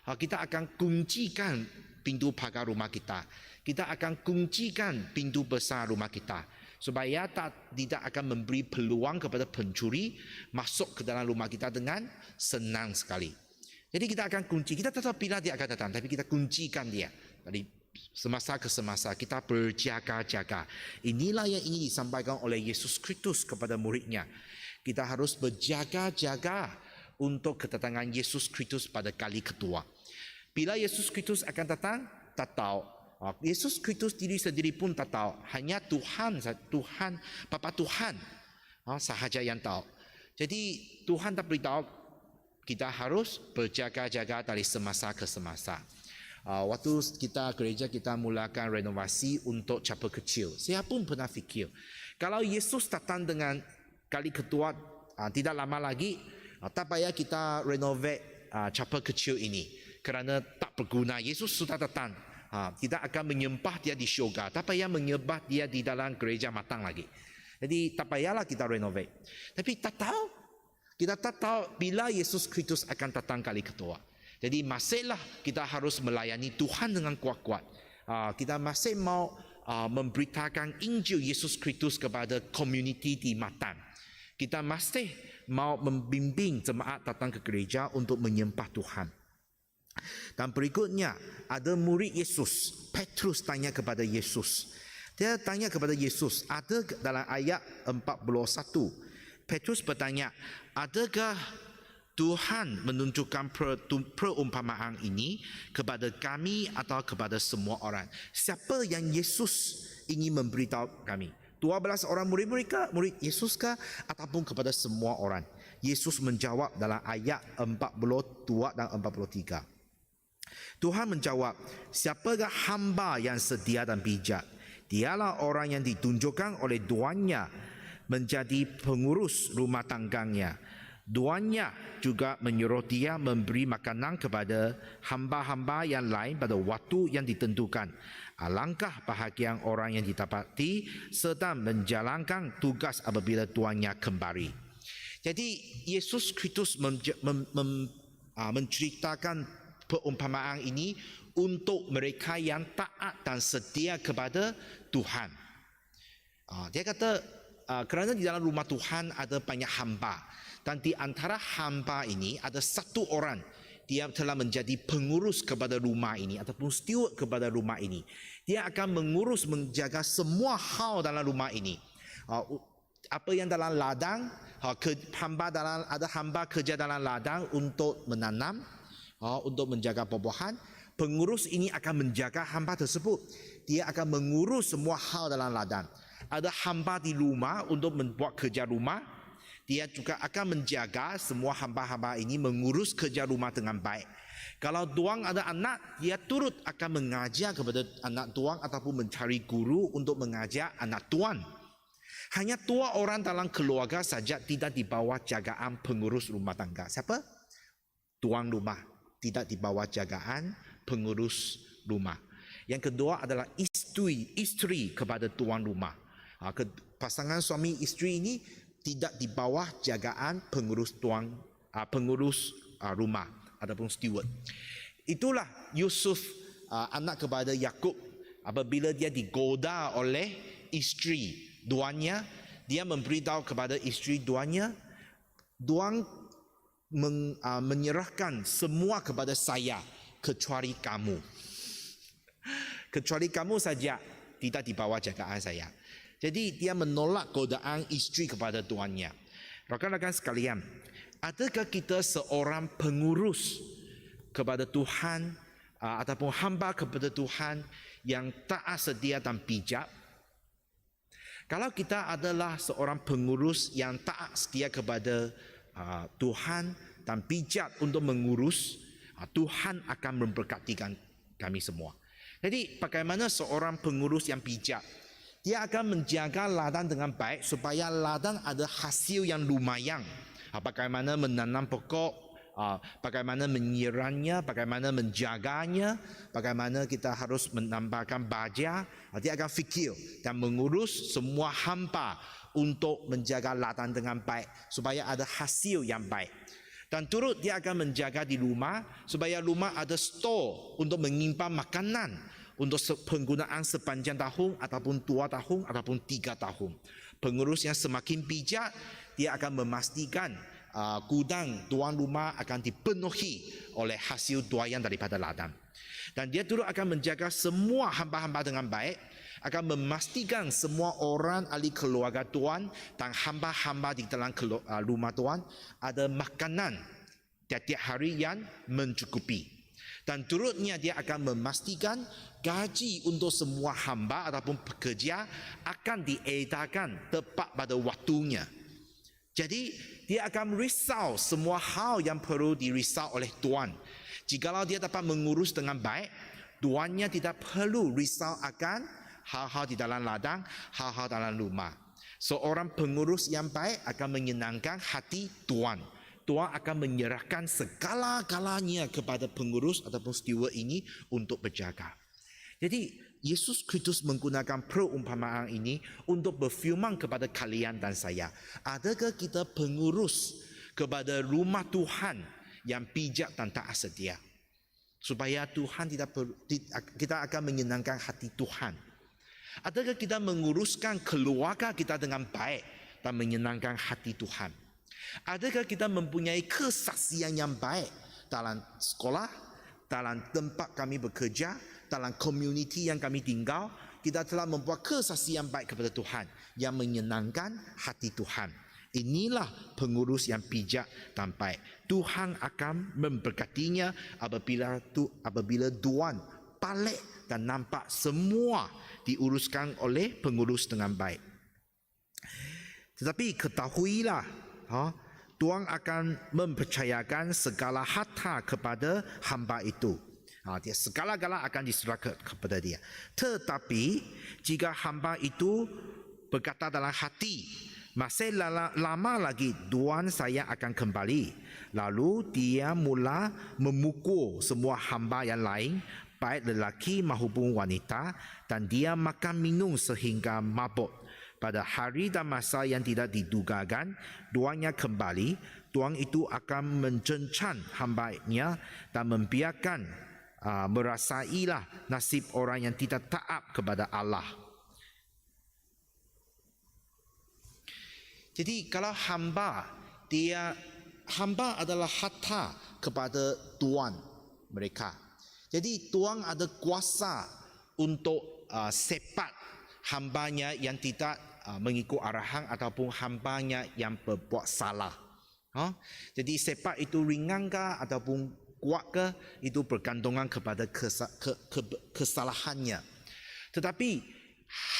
Kita akan kuncikan pintu pagar rumah kita. Kita akan kuncikan pintu besar rumah kita, supaya tidak akan memberi peluang kepada pencuri masuk ke dalam rumah kita dengan senang sekali. Jadi kita akan kunci. Kita tak tahu bila dia akan datang, tapi kita kuncikan dia dari semasa ke semasa. Kita berjaga-jaga. Inilah yang ingin disampaikan oleh Yesus Kristus kepada muridnya. Kita harus berjaga-jaga untuk kedatangan Yesus Kristus pada kali kedua. Bila Yesus Kristus akan datang, tak tahu. Yesus Kristus diri sendiri pun tak tahu. Hanya Tuhan, Bapa Tuhan sahaja yang tahu. Jadi Tuhan tak beritahu kita harus berjaga-jaga dari semasa ke semasa. Waktu gereja kita mulakan renovasi untuk chapel kecil, saya pun pernah fikir, kalau Yesus datang dengan kali kedua tidak lama lagi, tak payah kita renovate chapel kecil ini kerana tak berguna. Yesus sudah datang, kita akan menyembah dia di syurga, tak payah menyembah dia di dalam gereja matang lagi. Jadi tak payahlah kita renovate. Tapi kita tak tahu bila Yesus Kristus akan datang kali kedua. Jadi masihlah kita harus melayani Tuhan dengan kuat-kuat. Kita masih mau memberitakan Injil Yesus Kristus kepada komuniti di Matan. Kita masih mau membimbing jemaat datang ke gereja untuk menyembah Tuhan. Dan berikutnya ada murid Yesus, Petrus tanya kepada Yesus. Dia tanya kepada Yesus, ada dalam ayat 41. Petrus bertanya, adakah Tuhan menunjukkan perumpamaan ini kepada kami atau kepada semua orang? Siapa yang Yesus ingin memberitahu kami? 12 orang murid Yesus kah ataupun kepada semua orang? Yesus menjawab dalam ayat 42 dan 43. Tuhan menjawab, siapakah hamba yang setia dan bijak? Dialah orang yang ditunjukkan oleh tuannya menjadi pengurus rumah tangganya. Tuannya juga menyuruh dia memberi makanan kepada hamba-hamba yang lain pada waktu yang ditentukan. Alangkah bahagia orang yang didapati sedang menjalankan tugas apabila tuannya kembali. Jadi Yesus Kristus menceritakan perumpamaan ini untuk mereka yang taat dan setia kepada Tuhan. Dia kata, kerana di dalam rumah Tuhan ada banyak hamba, dan di antara hamba ini ada satu orang dia telah menjadi pengurus kepada rumah ini ataupun steward kepada rumah ini. Dia akan mengurus, menjaga semua hal dalam rumah ini. Apa yang dalam ladang, ada hamba kerja dalam ladang untuk menanam, untuk menjaga buah-buahan. Pengurus ini akan menjaga hamba tersebut. Dia akan mengurus semua hal dalam ladang. Ada hamba di rumah untuk membuat kerja rumah. Dia juga akan menjaga semua hamba-hamba ini mengurus kerja rumah dengan baik. Kalau tuan ada anak, dia turut akan mengajar kepada anak tuan ataupun mencari guru untuk mengajar anak tuan. Hanya 2 orang dalam keluarga saja tidak di bawah jagaan pengurus rumah tangga. Siapa? Tuan rumah. Tidak di bawah jagaan pengurus rumah. Yang kedua adalah isteri kepada tuan rumah. Pasangan suami isteri ini tidak di bawah jagaan pengurus rumah ataupun steward. Itulah Yusuf anak kepada Yakub, apabila dia digoda oleh isteri tuannya, dia memberitahu kepada isteri tuannya, tuan menyerahkan semua kepada saya kecuali kamu. Kecuali kamu saja tidak di bawah jagaan saya. Jadi dia menolak godaan isteri kepada tuannya. Rakan-rakan sekalian, adakah kita seorang pengurus kepada Tuhan ataupun hamba kepada Tuhan yang taat, setia dan bijak? Kalau kita adalah seorang pengurus yang taat, setia kepada Tuhan dan bijak untuk mengurus, Tuhan akan memberkati kami semua. Jadi bagaimana seorang pengurus yang bijak? Dia akan menjaga ladang dengan baik supaya ladang ada hasil yang lumayan. Bagaimana menanam pokok, bagaimana menyiramnya, bagaimana menjaganya, bagaimana kita harus menambahkan baja. Dia akan fikir dan mengurus semua hamba untuk menjaga ladang dengan baik supaya ada hasil yang baik. Dan turut dia akan menjaga di rumah supaya rumah ada store untuk menyimpan makanan untuk penggunaan sepanjang tahun ataupun 2 tahun ataupun 3 tahun. Pengurus yang semakin bijak, dia akan memastikan gudang tuan rumah akan dipenuhi oleh hasil tuaian daripada ladang. Dan dia turut akan menjaga semua hamba-hamba dengan baik, akan memastikan semua orang ahli keluarga tuan dan hamba-hamba di dalam rumah tuan ada makanan tiap-tiap hari yang mencukupi. Dan turutnya dia akan memastikan gaji untuk semua hamba ataupun pekerja akan diedarkan tepat pada waktunya. Jadi dia akan risau semua hal yang perlu dirisau oleh tuan. Jikalau dia dapat mengurus dengan baik, tuannya tidak perlu risau akan hal-hal di dalam ladang, hal-hal dalam rumah. Seorang pengurus yang baik akan menyenangkan hati tuan. Tuan akan menyerahkan segala-galanya kepada pengurus ataupun steward ini untuk berjaga. Jadi Yesus Kristus menggunakan perumpamaan ini untuk berfirman kepada kalian dan saya. Adakah kita pengurus kepada rumah Tuhan yang bijak dan taat setia? Supaya Tuhan kita akan menyenangkan hati Tuhan. Adakah kita menguruskan keluarga kita dengan baik dan menyenangkan hati Tuhan? Adakah kita mempunyai kesaksian yang baik dalam sekolah, dalam tempat kami bekerja, dalam komuniti yang kami tinggal? Kita telah membuat kesaksian baik kepada Tuhan yang menyenangkan hati Tuhan. Inilah pengurus yang bijak dan baik. Tuhan akan memberkatinya apabila tuan balik dan nampak semua diuruskan oleh pengurus dengan baik. Tetapi ketahuilah, Tuhan akan mempercayakan segala harta kepada hamba itu. Dia segala-gala akan diserahkan kepada dia. Tetapi jika hamba itu berkata dalam hati, masih lama lagi tuan saya akan kembali. Lalu dia mula memukul semua hamba yang lain, baik lelaki maupun wanita, dan dia makan minum sehingga mabuk. Pada hari dan masa yang tidak didugakan, tuannya kembali. Tuan itu akan mencencang hambanya dan membiarkan merasailah nasib orang yang tidak taat kepada Allah. Jadi kalau hamba adalah harta kepada tuan mereka. Jadi tuan ada kuasa untuk sepak hambanya yang tidak mengikut arahan ataupun hambanya yang berbuat salah. Jadi sepak itu ringan ke ataupun kuat ke, itu bergantungan kepada kesalahannya. Tetapi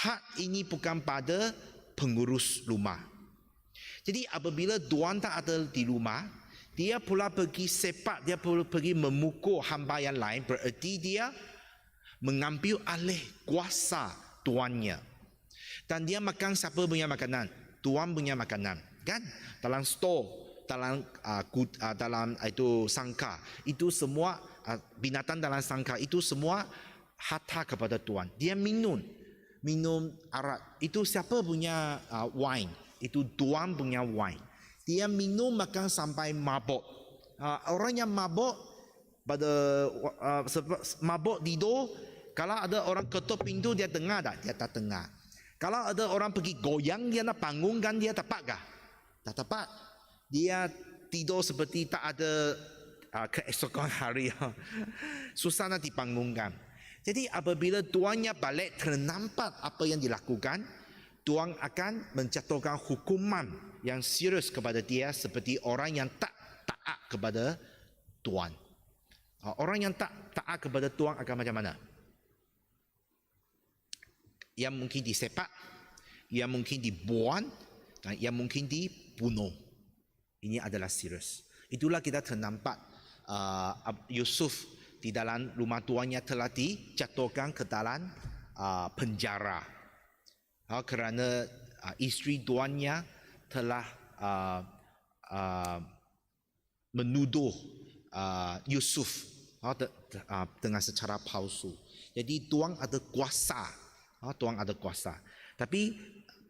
hak ini bukan pada pengurus rumah. Jadi apabila tuan tak ada di rumah, dia pula pergi sepak, dia pula pergi memukul hamba yang lain, bererti dia mengambil alih kuasa tuannya. Dan dia makan siapa punya makanan? Tuan punya makanan, kan? Dalam store, dalam itu sangka, itu semua binatang dalam sangka itu semua harta kepada tuan. Dia minum arak, itu siapa punya wine? Itu tuan punya wine. Dia minum makan sampai mabuk. Orang yang mabuk mabuk tidur, kalau ada orang ketuk pintu dia dengar tak? Dia tak dengar. Kalau ada orang pergi goyang dia nak bangunkan dia dapatkah? Tak dapat. Dia tidur seperti tak ada keesokan hari. Susah nak dibangunkan. Jadi apabila tuannya balik ternampak apa yang dilakukan, tuan akan menjatuhkan hukuman yang serius kepada dia seperti orang yang tak taat kepada tuan. Orang yang tak taat kepada tuan akan macam mana? Yang mungkin disepak, yang mungkin dibuang, dan yang mungkin dibunuh. Ini adalah serius. Itulah kita ternampak Yusuf di dalam rumah tuannya telah dijatuhkan ke dalam penjara. Kerana isteri tuannya telah menuduh Yusuf dengan secara palsu. Jadi tuan ada kuasa. Tuan ada kuasa. Tapi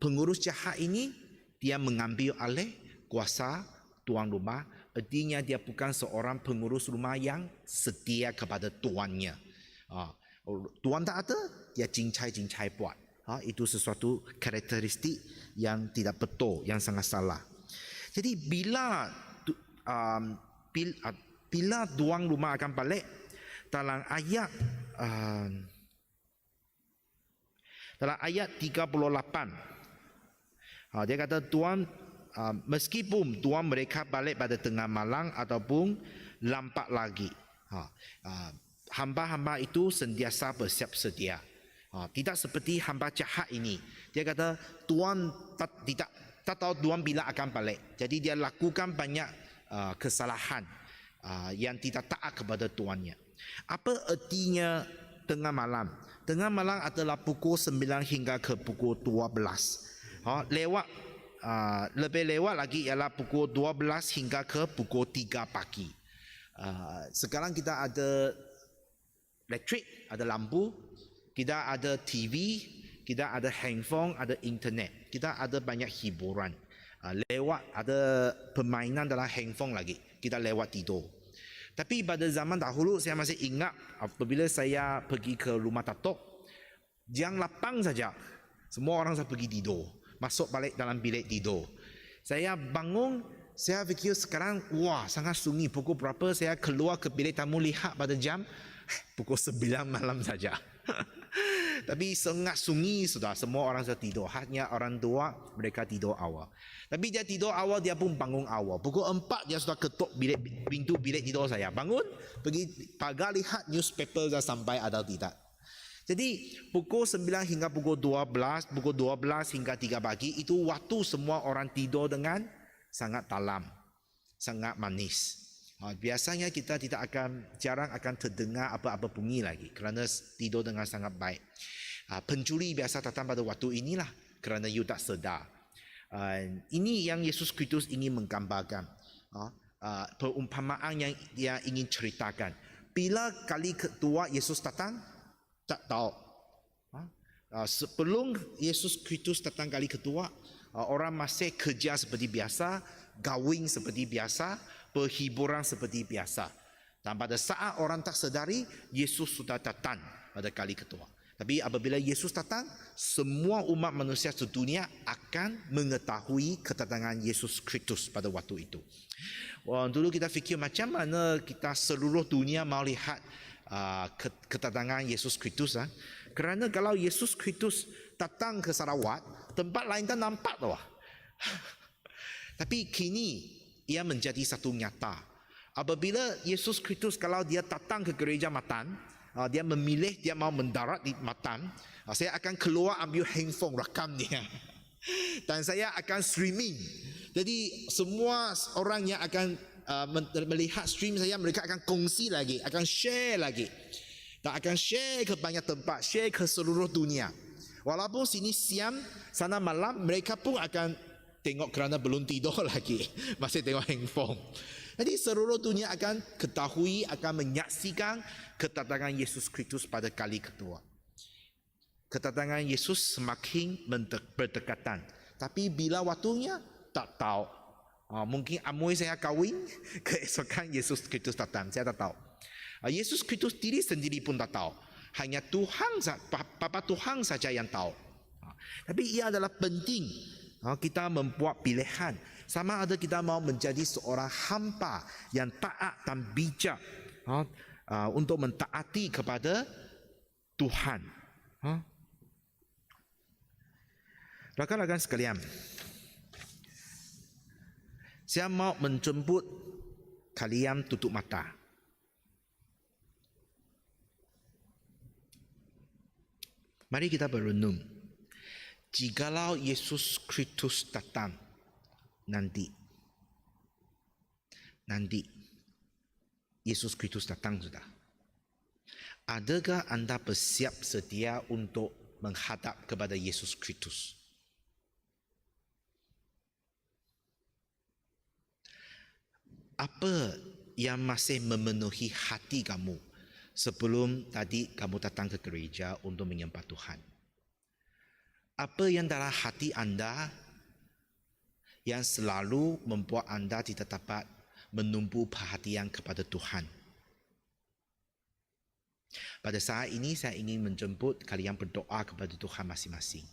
pengurus jahat ini dia mengambil alih kuasa tuan rumah. Artinya dia bukan seorang pengurus rumah yang setia kepada tuannya. Tuan tak ada, dia cincai buat. Itu sesuatu karakteristik yang tidak betul, yang sangat salah. Jadi bila tuan rumah akan balik, dalam ayat 38, dia kata tuan, meskipun tuan mereka balik pada tengah malam ataupun lambat lagi, hamba-hamba itu sentiasa bersiap sedia. Tidak seperti hamba jahat ini. Dia kata tuan tidak tak tahu tuan bila akan balik. Jadi dia lakukan banyak kesalahan yang tidak taat kepada tuannya. Apa artinya tengah malam? Tengah malam adalah pukul 9 hingga ke pukul 12. Lebih lewat lagi ialah pukul 12 hingga ke pukul 3 pagi. Sekarang kita ada elektrik, ada lampu, kita ada TV, kita ada handphone, ada internet, kita ada banyak hiburan. Lewat ada permainan dalam handphone lagi, kita lewat tidur. Tapi pada zaman dahulu saya masih ingat apabila saya pergi ke rumah Datuk, jam 8 saja semua orang sudah pergi tidur, masuk balik dalam bilik tidur. Saya bangun, saya fikir sekarang wah sangat sunyi, pukul berapa saya keluar ke bilik tamu lihat pada jam pukul 9 malam saja. Tapi sangat sunyi sudah, semua orang sudah tidur. Hanya orang tua mereka tidur awal. Tapi dia tidur awal, dia pun bangun awal. Pukul 4 dia sudah ketuk pintu bilik tidur saya. Bangun, pergi pagar lihat newspaper dah sampai ada tidak. Jadi pukul 9 hingga pukul 12, pukul 12 hingga 3 pagi itu waktu semua orang tidur dengan sangat dalam, sangat manis. Biasanya kita jarang akan terdengar apa-apa bunyi lagi kerana tidur dengan sangat baik. Pencuri biasa datang pada waktu inilah kerana you tak sedar. Ini yang Yesus Kristus ingin menggambarkan. Perumpamaan yang dia ingin ceritakan. Bila kali kedua Yesus datang, tak tahu. Sebelum Yesus Kristus datang kali kedua, orang masih kerja seperti biasa, gawing seperti biasa, perhiburan seperti biasa. Dan pada saat orang tak sedari, Yesus sudah datang pada kali kedua. Tapi apabila Yesus datang, semua umat manusia sedunia akan mengetahui kedatangan Yesus Kristus pada waktu itu. Dulu kita fikir macam mana kita seluruh dunia mau lihat kedatangan Yesus Kristus. Kerana kalau Yesus Kristus datang ke Sarawak, tempat lain tak nampak tau. Tapi kini ia menjadi satu nyata. Apabila Yesus Kristus kalau dia datang ke gereja Matan, dia memilih dia mau mendarat di Matan, saya akan keluar ambil handphone rakam dia. Dan saya akan streaming. Jadi semua orang yang akan melihat stream saya, mereka akan kongsi lagi, akan share lagi. Dan akan share ke banyak tempat, share ke seluruh dunia. Walaupun sini siang, sana malam, mereka pun akan tengok kerana belum tidur lagi, masih tengok handphone. Jadi seluruh dunia akan ketahui, akan menyaksikan kedatangan Yesus Kristus pada kali kedua. Kedatangan Yesus semakin berdekatan. Tapi bila waktunya, tak tahu. Mungkin amoi saya kahwin, keesokan Yesus Kristus datang, saya tak tahu. Yesus Kristus diri sendiri pun tak tahu. Hanya Tuhan, Bapa Tuhan saja yang tahu. Tapi ia adalah penting kita membuat pilihan. Sama ada kita mau menjadi seorang hamba yang taat dan bijak untuk mentaati kepada Tuhan. Rakan-rakan sekalian, saya mau menjemput kalian tutup mata. Mari kita berenung. Jikalau Yesus Kristus datang nanti Yesus Kristus datang sudah. Adakah anda bersiap sedia untuk menghadap kepada Yesus Kristus? Apa yang masih memenuhi hati kamu sebelum tadi kamu datang ke gereja untuk menyembah Tuhan? Apa yang dalam hati anda yang selalu membuat anda tidak dapat menumpu perhatian kepada Tuhan? Pada saat ini saya ingin menjemput kalian berdoa kepada Tuhan masing-masing.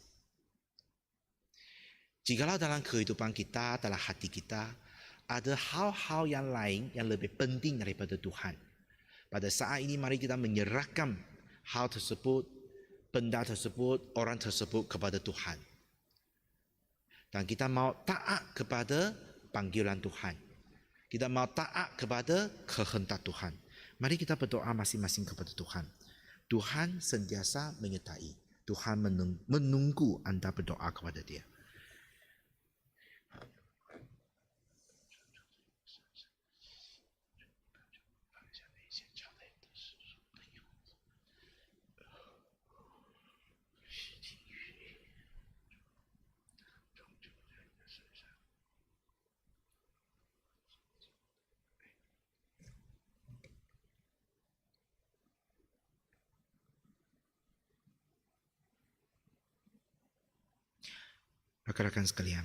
Jikalau dalam kehidupan kita, dalam hati kita, ada hal-hal yang lain yang lebih penting daripada Tuhan, pada saat ini mari kita menyerahkan hal tersebut, benda tersebut, orang tersebut kepada Tuhan. Dan kita mau taat kepada panggilan Tuhan. Kita mau taat kepada kehendak Tuhan. Mari kita berdoa masing-masing kepada Tuhan. Tuhan sentiasa menyertai. Tuhan menunggu anda berdoa kepada Dia. Rakan-rakan sekalian,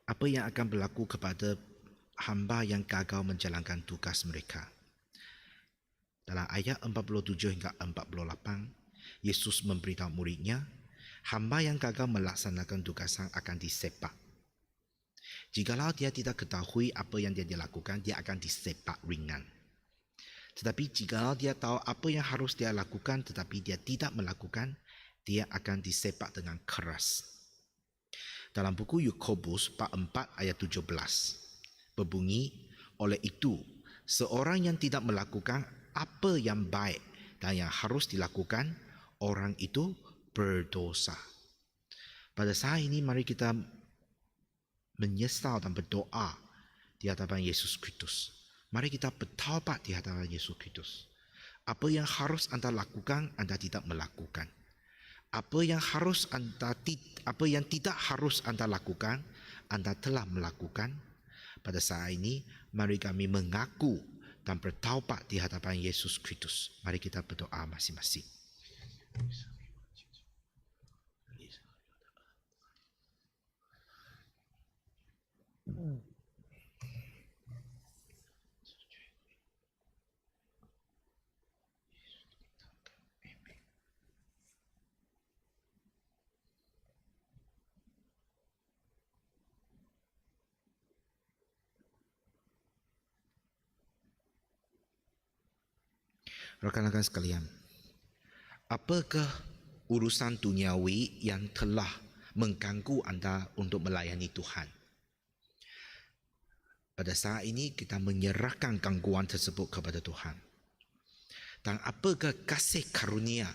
apa yang akan berlaku kepada hamba yang gagal menjalankan tugas mereka? Dalam ayat 47 hingga 48, Yesus memberitahu muridnya, hamba yang gagal melaksanakan tugasan akan disepak. Jikalau dia tidak ketahui apa yang dia lakukan, dia akan disepak ringan. Tetapi jikalau dia tahu apa yang harus dia lakukan tetapi dia tidak melakukan, dia akan disepak dengan keras. Dalam buku Yakobus bab 4 ayat 17 berbunyi, oleh itu seorang yang tidak melakukan apa yang baik dan yang harus dilakukan, orang itu berdosa. Pada saat ini mari kita menyesal dan berdoa di hadapan Yesus Kristus. Mari kita bertaubat di hadapan Yesus Kristus. Apa yang harus anda lakukan, anda tidak melakukan. Apa yang tidak harus anda lakukan, anda telah melakukan. Pada saat ini, mari kami mengaku dan bertaubat di hadapan Yesus Kristus. Mari kita berdoa masing-masing. Rakan-rakan sekalian, apakah urusan duniawi yang telah mengganggu anda untuk melayani Tuhan? Pada saat ini kita menyerahkan gangguan tersebut kepada Tuhan. Dan apakah kasih karunia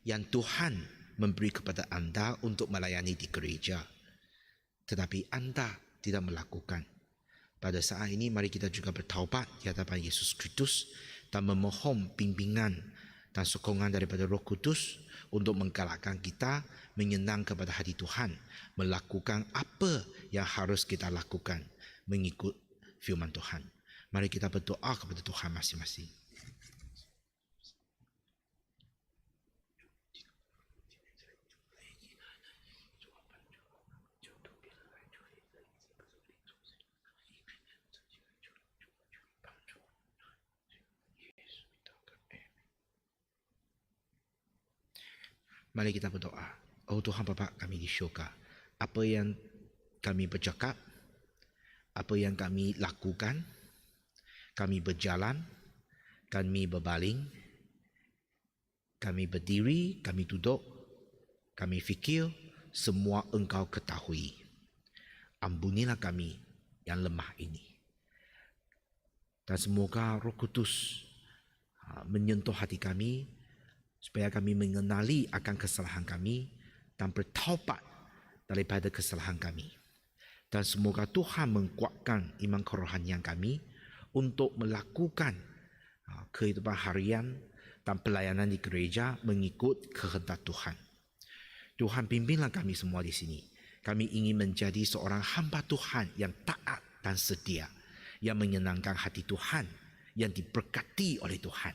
yang Tuhan memberi kepada anda untuk melayani di gereja, tetapi anda tidak melakukan? Pada saat ini mari kita juga bertaubat di hadapan Yesus Kristus dan memohon bimbingan dan sokongan daripada Roh Kudus untuk menggalakkan kita menyenang kepada hati Tuhan, melakukan apa yang harus kita lakukan mengikut firman Tuhan. Mari kita berdoa kepada Tuhan masing-masing. Mari kita berdoa. Oh Tuhan Bapa kami di syurga, apa yang kami bercakap, apa yang kami lakukan, kami berjalan, kami berbaling, kami berdiri, kami duduk, kami fikir, semua Engkau ketahui. Ampunilah kami yang lemah ini. Dan semoga Roh Kudus menyentuh hati kami, supaya kami mengenali akan kesalahan kami dan bertaubat daripada kesalahan kami. Dan semoga Tuhan menguatkan iman kerohanian kami untuk melakukan kehidupan harian dan pelayanan di gereja mengikut kehendak Tuhan. Tuhan bimbinglah kami semua di sini. Kami ingin menjadi seorang hamba Tuhan yang taat dan setia, yang menyenangkan hati Tuhan, yang diberkati oleh Tuhan,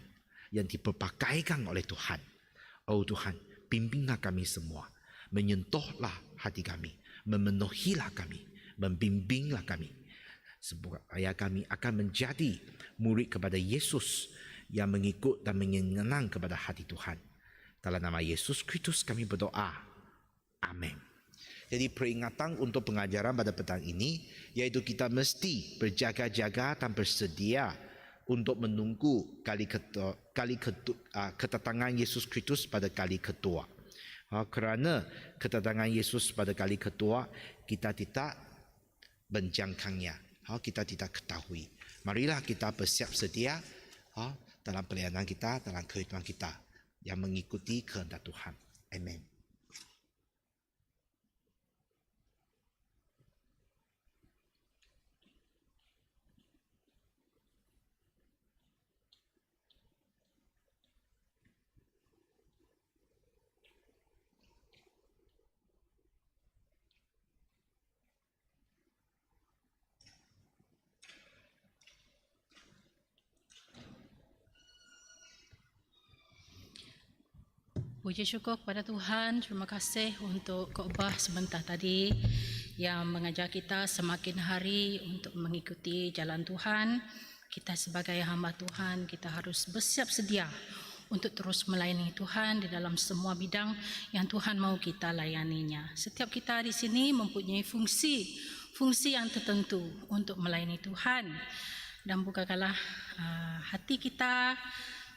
yang diperpakaikan oleh Tuhan. Oh Tuhan, bimbinglah kami semua, menyentuhlah hati kami, memenuhilah kami, membimbinglah kami, supaya kami akan menjadi murid kepada Yesus yang mengikut dan menyenang kepada hati Tuhan. Dalam nama Yesus Kristus kami berdoa. Amin. Jadi peringatan untuk pengajaran pada petang ini, yaitu kita mesti berjaga-jaga dan bersedia untuk menunggu kedatangan Yesus Kristus pada kali kedua. Kerana kedatangan Yesus pada kali kedua, kita tidak menjangkangnya, kita tidak ketahui. Marilah kita bersiap sedia dalam pelayanan kita, dalam kehidupan kita yang mengikuti kehendak Tuhan. Amin. Puji syukur kepada Tuhan. Terima kasih untuk khotbah sebentar tadi yang mengajar kita semakin hari untuk mengikuti jalan Tuhan. Kita sebagai hamba Tuhan, kita harus bersiap sedia untuk terus melayani Tuhan di dalam semua bidang yang Tuhan mau kita layaninya. Setiap kita di sini mempunyai fungsi yang tertentu untuk melayani Tuhan. Dan bukakanlah hati kita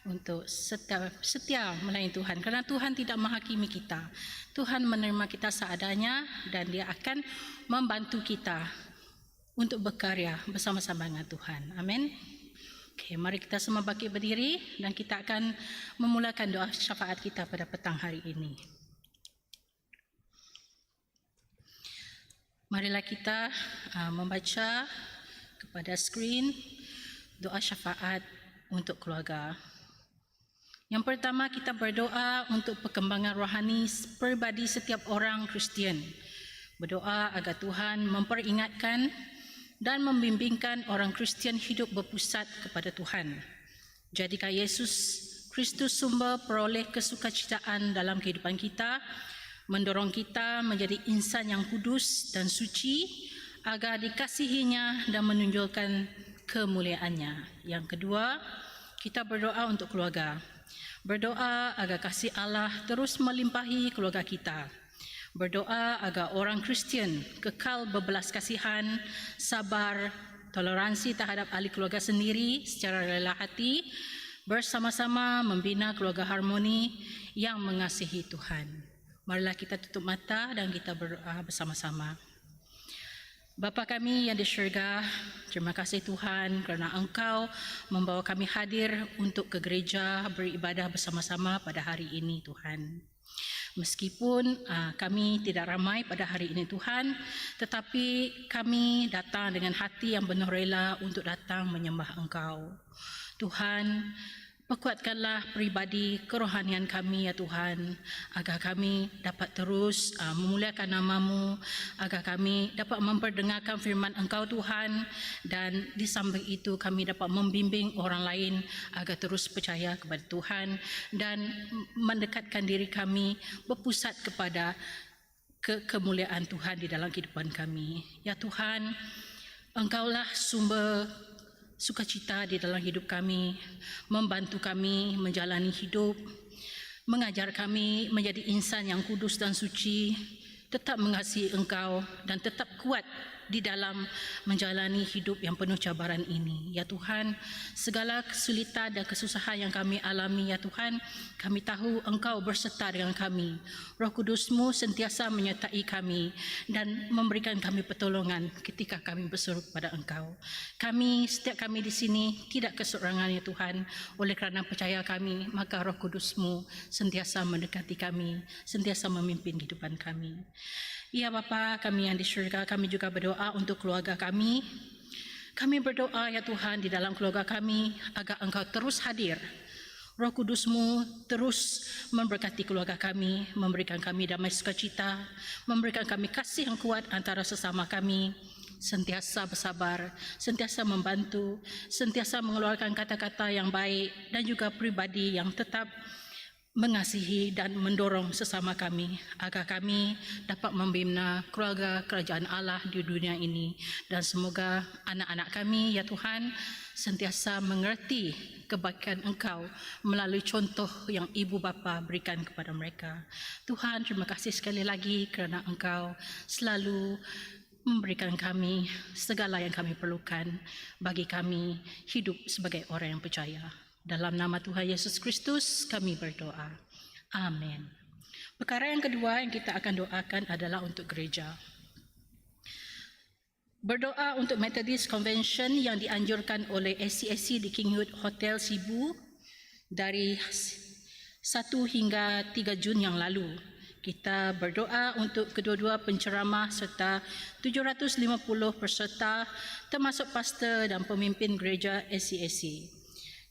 untuk setia melayani Tuhan, kerana Tuhan tidak menghakimi kita. Tuhan menerima kita seadanya dan Dia akan membantu kita untuk berkarya bersama-sama dengan Tuhan. Amin. Okay, mari kita semua bangkit berdiri dan kita akan memulakan doa syafaat kita pada petang hari ini. Marilah kita membaca kepada skrin doa syafaat untuk keluarga. Yang pertama, kita berdoa untuk perkembangan rohani peribadi setiap orang Kristian. Berdoa agar Tuhan memperingatkan dan membimbingkan orang Kristian hidup berpusat kepada Tuhan. Jadikan Yesus Kristus sumber peroleh kesukacitaan dalam kehidupan kita, mendorong kita menjadi insan yang kudus dan suci agar dikasihinya dan menunjukkan kemuliaannya. Yang kedua, kita berdoa untuk keluarga. Berdoa agar kasih Allah terus melimpahi keluarga kita. Berdoa agar orang Kristian kekal berbelas kasihan, sabar, toleransi terhadap ahli keluarga sendiri secara rela hati, bersama-sama membina keluarga harmoni yang mengasihi Tuhan. Marilah kita tutup mata dan kita berdoa bersama-sama. Bapa kami yang di syurga, terima kasih Tuhan kerana Engkau membawa kami hadir untuk ke gereja beribadah bersama-sama pada hari ini Tuhan. Meskipun kami tidak ramai pada hari ini Tuhan, tetapi kami datang dengan hati yang penuh rela untuk datang menyembah Engkau. Tuhan, perkuatkanlah peribadi kerohanian kami ya Tuhan, agar kami dapat terus memuliakan nama-Mu, agar kami dapat memperdengarkan firman Engkau Tuhan, dan di samping itu kami dapat membimbing orang lain agar terus percaya kepada Tuhan dan mendekatkan diri kami berpusat kepada kemuliaan Tuhan di dalam kehidupan kami. Ya Tuhan, Engkaulah sumber sukacita di dalam hidup kami, membantu kami menjalani hidup, mengajar kami menjadi insan yang kudus dan suci, tetap mengasihi Engkau dan tetap kuat di dalam menjalani hidup yang penuh cabaran ini. Ya Tuhan, segala kesulitan dan kesusahan yang kami alami, ya Tuhan, kami tahu Engkau berserta dengan kami. Roh Kudus-Mu sentiasa menyertai kami dan memberikan kami pertolongan ketika kami berseru kepada Engkau. Setiap kami di sini tidak keseorangan, ya Tuhan. Oleh kerana percaya kami, maka Roh Kudus-Mu sentiasa mendekati kami, sentiasa memimpin kehidupan kami. Ya Bapa kami yang di syurga, kami juga berdoa untuk keluarga kami. Kami berdoa ya Tuhan di dalam keluarga kami agar Engkau terus hadir. Roh Kudus-Mu terus memberkati keluarga kami, memberikan kami damai sukacita, memberikan kami kasih yang kuat antara sesama kami, sentiasa bersabar, sentiasa membantu, sentiasa mengeluarkan kata-kata yang baik dan juga pribadi yang tetap mengasihi dan mendorong sesama kami agar kami dapat membina keluarga kerajaan Allah di dunia ini, dan semoga anak-anak kami ya Tuhan sentiasa mengerti kebaikan Engkau melalui contoh yang ibu bapa berikan kepada mereka. Tuhan, terima kasih sekali lagi kerana Engkau selalu memberikan kami segala yang kami perlukan bagi kami hidup sebagai orang yang percaya. Dalam nama Tuhan Yesus Kristus kami berdoa. Amin. Perkara yang kedua yang kita akan doakan adalah untuk gereja. Berdoa untuk Methodist Convention yang dianjurkan oleh SCSC di Kingwood Hotel Sibu dari 1 hingga 3 Jun yang lalu. Kita berdoa untuk kedua-dua penceramah serta 750 peserta termasuk pastor dan pemimpin gereja SCSC.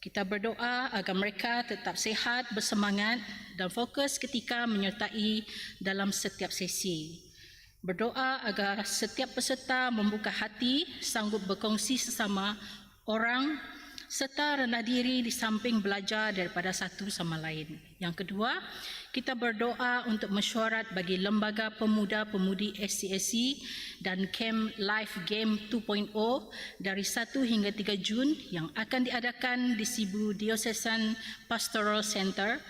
Kita berdoa agar mereka tetap sihat, bersemangat dan fokus ketika menyertai dalam setiap sesi. Berdoa agar setiap peserta membuka hati, sanggup berkongsi sesama orang serta rendah diri di samping belajar daripada satu sama lain. Yang kedua, kita berdoa untuk mesyuarat bagi Lembaga Pemuda-Pemudi SCSC dan Camp Life Game 2.0 dari 1 hingga 3 Jun yang akan diadakan di Sibu Diocesan Pastoral Center.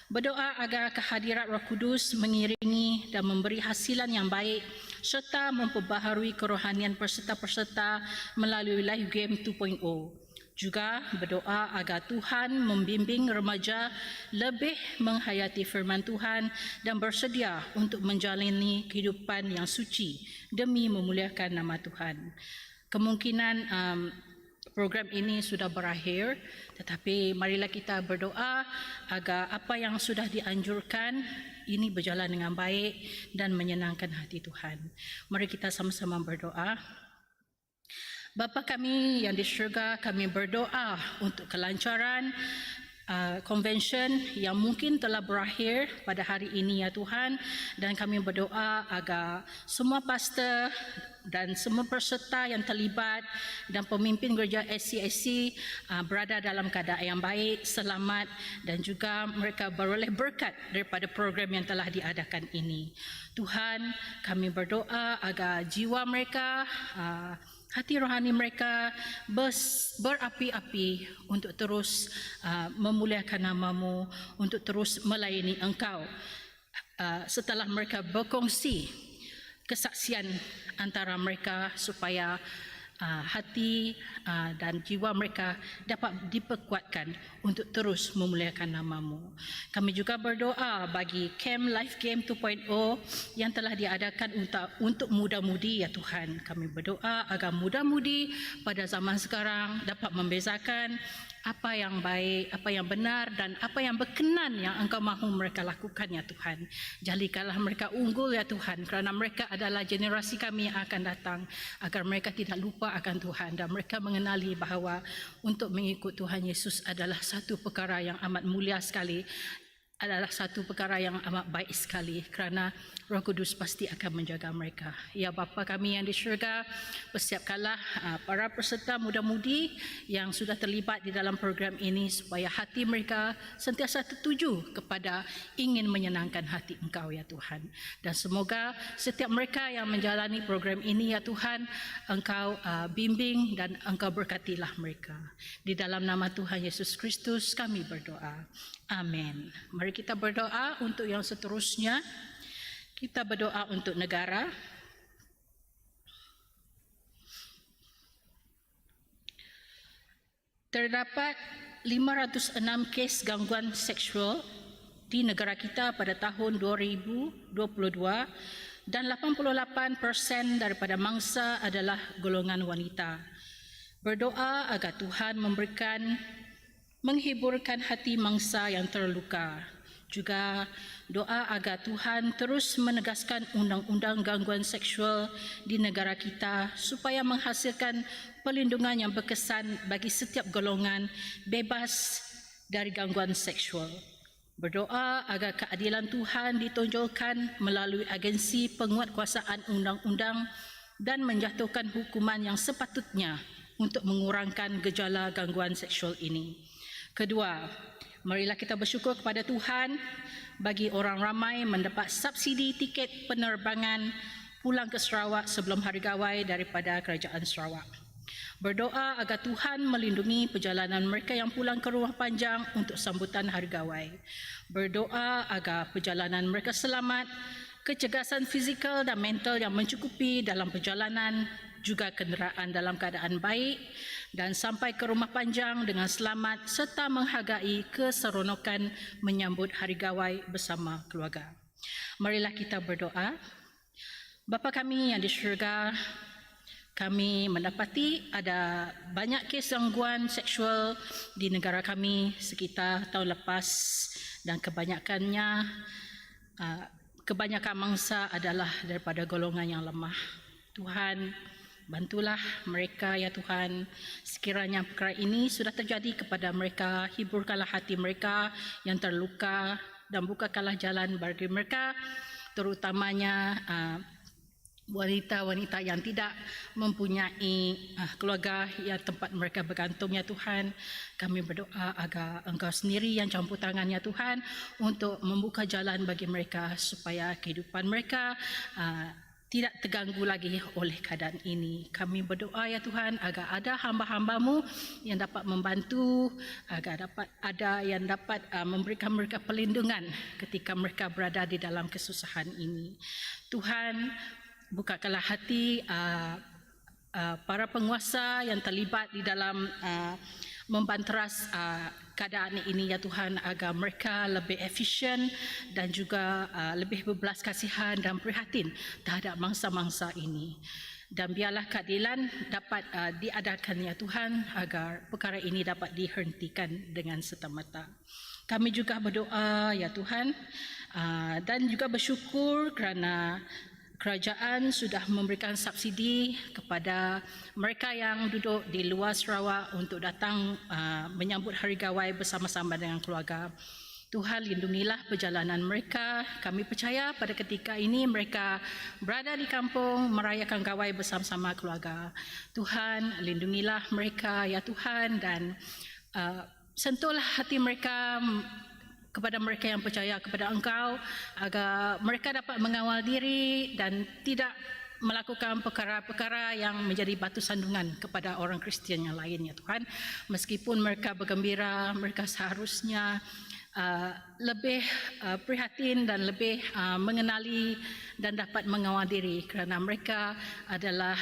Berdoa agar kehadirat Roh Kudus mengiringi dan memberi hasilan yang baik serta memperbaharui kerohanian peserta-peserta melalui Life Game 2.0. Juga berdoa agar Tuhan membimbing remaja lebih menghayati firman Tuhan dan bersedia untuk menjalani kehidupan yang suci demi memuliakan nama Tuhan. Kemungkinan program ini sudah berakhir, tetapi marilah kita berdoa agar apa yang sudah dianjurkan ini berjalan dengan baik dan menyenangkan hati Tuhan. Mari kita sama-sama berdoa. Bapa kami yang di syurga, kami berdoa untuk kelancaran convention yang mungkin telah berakhir pada hari ini ya Tuhan, dan kami berdoa agar semua pastor dan semua peserta yang terlibat dan pemimpin gereja SCSC berada dalam keadaan yang baik, selamat, dan juga mereka beroleh berkat daripada program yang telah diadakan ini. Tuhan, kami berdoa agar jiwa mereka, hati rohani mereka berapi-api untuk terus memuliakan nama-Mu, untuk terus melayani Engkau setelah mereka berkongsi kesaksian antara mereka supaya hati dan jiwa mereka dapat diperkuatkan untuk terus memuliakan nama-Mu. Kami juga berdoa bagi Camp Life Game 2.0 yang telah diadakan untuk muda-mudi ya Tuhan. Kami berdoa agar muda-mudi pada zaman sekarang dapat membezakan apa yang baik, apa yang benar dan apa yang berkenan yang Engkau mahu mereka lakukan ya Tuhan. Jadikanlah mereka unggul ya Tuhan, kerana mereka adalah generasi kami yang akan datang, agar mereka tidak lupa akan Tuhan dan mereka mengenali bahawa untuk mengikut Tuhan Yesus adalah satu perkara yang amat mulia sekali, adalah satu perkara yang amat baik sekali, kerana Roh Kudus pasti akan menjaga mereka. Ya Bapa kami yang di syurga, persiapkanlah para peserta muda-mudi yang sudah terlibat di dalam program ini supaya hati mereka sentiasa tertuju kepada ingin menyenangkan hati Engkau ya Tuhan. Dan semoga setiap mereka yang menjalani program ini ya Tuhan, Engkau bimbing dan Engkau berkatilah mereka. Di dalam nama Tuhan Yesus Kristus kami berdoa. Amin. Mari kita berdoa untuk yang seterusnya. Kita berdoa untuk negara. Terdapat 506 kes gangguan seksual di negara kita pada tahun 2022 dan 88% daripada mangsa adalah golongan wanita. Berdoa agar Tuhan menghiburkan hati mangsa yang terluka. Juga doa agar Tuhan terus menegaskan undang-undang gangguan seksual di negara kita supaya menghasilkan perlindungan yang berkesan bagi setiap golongan bebas dari gangguan seksual. Berdoa agar keadilan Tuhan ditonjolkan melalui agensi penguatkuasaan undang-undang dan menjatuhkan hukuman yang sepatutnya untuk mengurangkan gejala gangguan seksual ini. Kedua, marilah kita bersyukur kepada Tuhan bagi orang ramai mendapat subsidi tiket penerbangan pulang ke Sarawak sebelum Hari Gawai daripada Kerajaan Sarawak. Berdoa agar Tuhan melindungi perjalanan mereka yang pulang ke rumah panjang untuk sambutan Hari Gawai. Berdoa agar perjalanan mereka selamat, kecergasan fizikal dan mental yang mencukupi dalam perjalanan, juga kenderaan dalam keadaan baik dan sampai ke rumah panjang dengan selamat serta menghargai keseronokan menyambut Hari Gawai bersama keluarga. Marilah kita berdoa. Bapa kami yang di syurga, kami mendapati ada banyak kes gangguan seksual di negara kami sekitar tahun lepas dan kebanyakan mangsa adalah daripada golongan yang lemah. Tuhan, bantulah mereka ya Tuhan. Sekiranya perkara ini sudah terjadi kepada mereka, hiburkanlah hati mereka yang terluka dan bukakanlah jalan bagi mereka, terutamanya wanita-wanita yang tidak mempunyai keluarga yang tempat mereka bergantung, ya Tuhan. Kami berdoa agar Engkau sendiri yang campur tangan, ya Tuhan, untuk membuka jalan bagi mereka supaya kehidupan mereka tidak terganggu lagi oleh keadaan ini. Kami berdoa, ya Tuhan, agar ada hamba-hamba-Mu yang dapat membantu, agar dapat ada yang dapat memberikan mereka perlindungan ketika mereka berada di dalam kesusahan ini. Tuhan, bukakanlah hati para penguasa yang terlibat di dalam membanteras keadaan ini, ya Tuhan, agar mereka lebih efisien dan juga lebih berbelas kasihan dan prihatin terhadap mangsa-mangsa ini. Dan biarlah keadilan dapat diadakan, ya Tuhan, agar perkara ini dapat dihentikan dengan serta-merta. Kami juga berdoa, ya Tuhan, dan juga bersyukur kerana kerajaan sudah memberikan subsidi kepada mereka yang duduk di luar Sarawak untuk datang menyambut Hari Gawai bersama-sama dengan keluarga. Tuhan, lindungilah perjalanan mereka. Kami percaya pada ketika ini mereka berada di kampung merayakan Gawai bersama-sama keluarga. Tuhan, lindungilah mereka, ya Tuhan, dan sentuhlah hati mereka kepada mereka yang percaya kepada Engkau, agar mereka dapat mengawal diri dan tidak melakukan perkara-perkara yang menjadi batu sandungan kepada orang Kristian yang lain, ya Tuhan. Meskipun mereka bergembira, mereka seharusnya lebih prihatin dan lebih mengenali dan dapat mengawal diri, kerana mereka adalah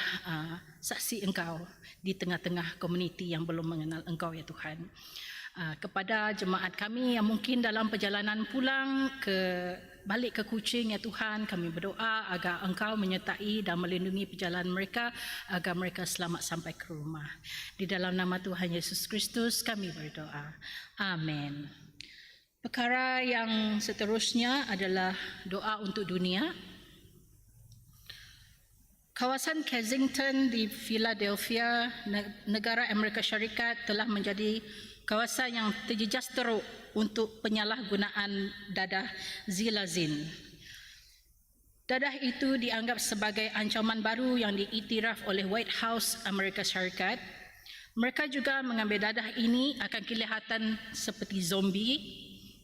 saksi Engkau di tengah-tengah komuniti yang belum mengenal Engkau, ya Tuhan. Kepada jemaat kami yang mungkin dalam perjalanan pulang balik ke Kuching, ya Tuhan, kami berdoa agar Engkau menyertai dan melindungi perjalanan mereka agar mereka selamat sampai ke rumah. Di dalam nama Tuhan Yesus Kristus kami berdoa. Amin. Perkara yang seterusnya adalah doa untuk dunia. Kawasan Kensington di Philadelphia, negara Amerika Syarikat, telah menjadi kawasan yang terjejas teruk untuk penyalahgunaan dadah zilazin. Dadah itu dianggap sebagai ancaman baru yang diiktiraf oleh White House Amerika Syarikat. Mereka juga mengambil dadah ini akan kelihatan seperti zombie,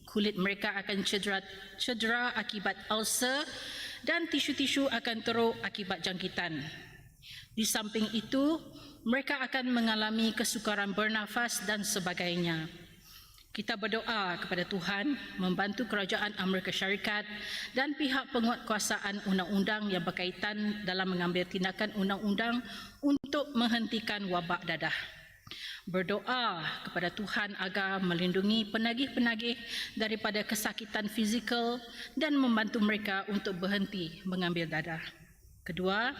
kulit mereka akan cedera akibat ulcer dan tisu-tisu akan teruk akibat jangkitan. Di samping itu, mereka akan mengalami kesukaran bernafas dan sebagainya. Kita berdoa kepada Tuhan membantu kerajaan Amerika Syarikat dan pihak penguatkuasaan undang-undang yang berkaitan dalam mengambil tindakan undang-undang untuk menghentikan wabak dadah. Berdoa kepada Tuhan agar melindungi penagih-penagih daripada kesakitan fizikal dan membantu mereka untuk berhenti mengambil dadah. Kedua,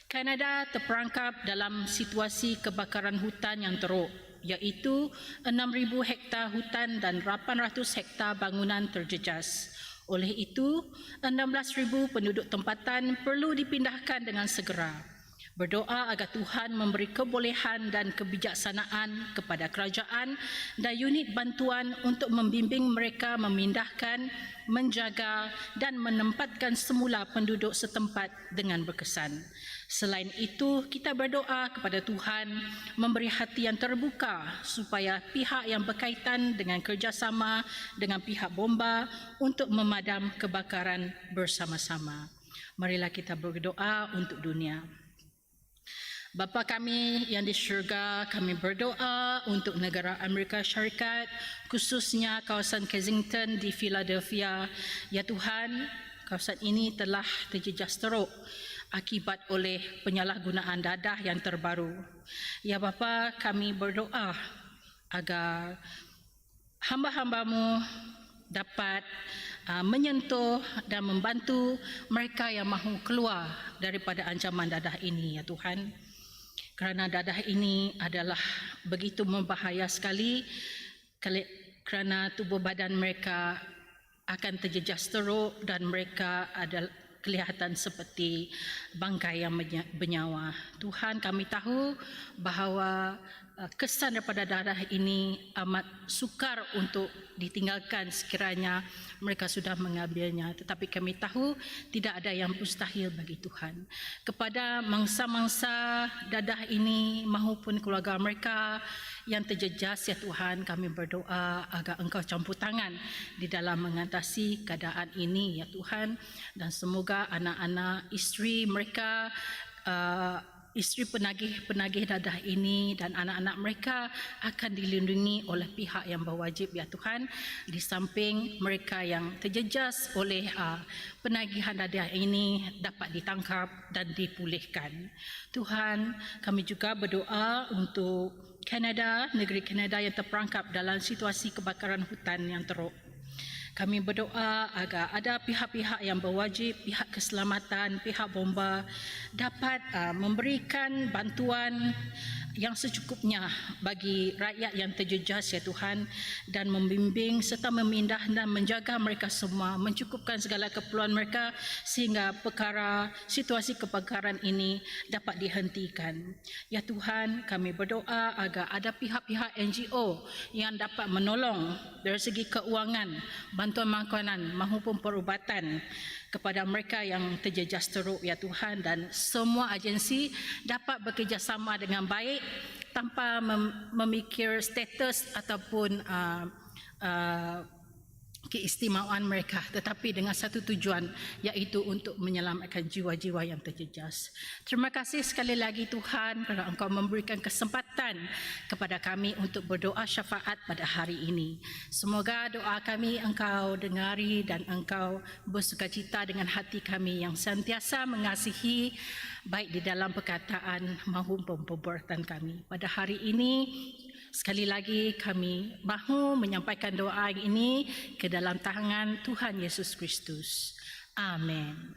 Kanada terperangkap dalam situasi kebakaran hutan yang teruk, iaitu 6,000 hektar hutan dan 800 hektar bangunan terjejas. Oleh itu, 16,000 penduduk tempatan perlu dipindahkan dengan segera. Berdoa agar Tuhan memberi kebolehan dan kebijaksanaan kepada kerajaan dan unit bantuan untuk membimbing mereka memindahkan, menjaga dan menempatkan semula penduduk setempat dengan berkesan. Selain itu, kita berdoa kepada Tuhan memberi hati yang terbuka supaya pihak yang berkaitan dengan kerjasama dengan pihak bomba untuk memadam kebakaran bersama-sama. Marilah kita berdoa untuk dunia. Bapa kami yang di syurga, kami berdoa untuk negara Amerika Syarikat, khususnya kawasan Kensington di Philadelphia. Ya Tuhan, kawasan ini telah terjejas teruk akibat oleh penyalahgunaan dadah yang terbaru. Ya Bapa, kami berdoa agar hamba-hamba-Mu dapat menyentuh dan membantu mereka yang mahu keluar daripada ancaman dadah ini, ya Tuhan. Kerana dadah ini adalah begitu membahaya sekali, kerana tubuh badan mereka akan terjejas teruk dan mereka adalah kelihatan seperti bangkai yang bernyawa. Tuhan, kami tahu bahawa kesan daripada dadah ini amat sukar untuk ditinggalkan sekiranya mereka sudah mengambilnya. Tetapi kami tahu tidak ada yang mustahil bagi Tuhan. Kepada mangsa-mangsa dadah ini maupun keluarga mereka yang terjejas, ya Tuhan, kami berdoa agar Engkau campur tangan di dalam mengatasi keadaan ini, ya Tuhan. Dan semoga anak-anak, isteri mereka, isteri penagih dadah ini dan anak-anak mereka akan dilindungi oleh pihak yang berwajib, ya Tuhan, di samping mereka yang terjejas oleh penagihan dadah ini dapat ditangkap dan dipulihkan. Tuhan, kami juga berdoa untuk Kanada, negeri Kanada yang terperangkap dalam situasi kebakaran hutan yang teruk. Kami berdoa agar ada pihak-pihak yang berwajib, pihak keselamatan, pihak bomba dapat memberikan bantuan yang secukupnya bagi rakyat yang terjejas, ya Tuhan, dan membimbing serta memindah dan menjaga mereka semua, mencukupkan segala keperluan mereka sehingga perkara situasi kebakaran ini dapat dihentikan. Ya Tuhan, kami berdoa agar ada pihak-pihak NGO yang dapat menolong dari segi keuangan, bantuan makanan maupun perubatan kepada mereka yang terjejas teruk, ya Tuhan, dan semua agensi dapat bekerjasama dengan baik tanpa memikir status ataupun keistimewaan mereka, tetapi dengan satu tujuan, iaitu untuk menyelamatkan jiwa-jiwa yang terjejas. Terima kasih sekali lagi Tuhan kerana Engkau memberikan kesempatan kepada kami untuk berdoa syafaat pada hari ini. Semoga doa kami Engkau dengari dan Engkau bersukacita dengan hati kami yang sentiasa mengasihi, baik di dalam perkataan maupun perbuatan kami. Pada hari ini, sekali lagi kami mahu menyampaikan doa ini ke dalam tangan Tuhan Yesus Kristus. Amin.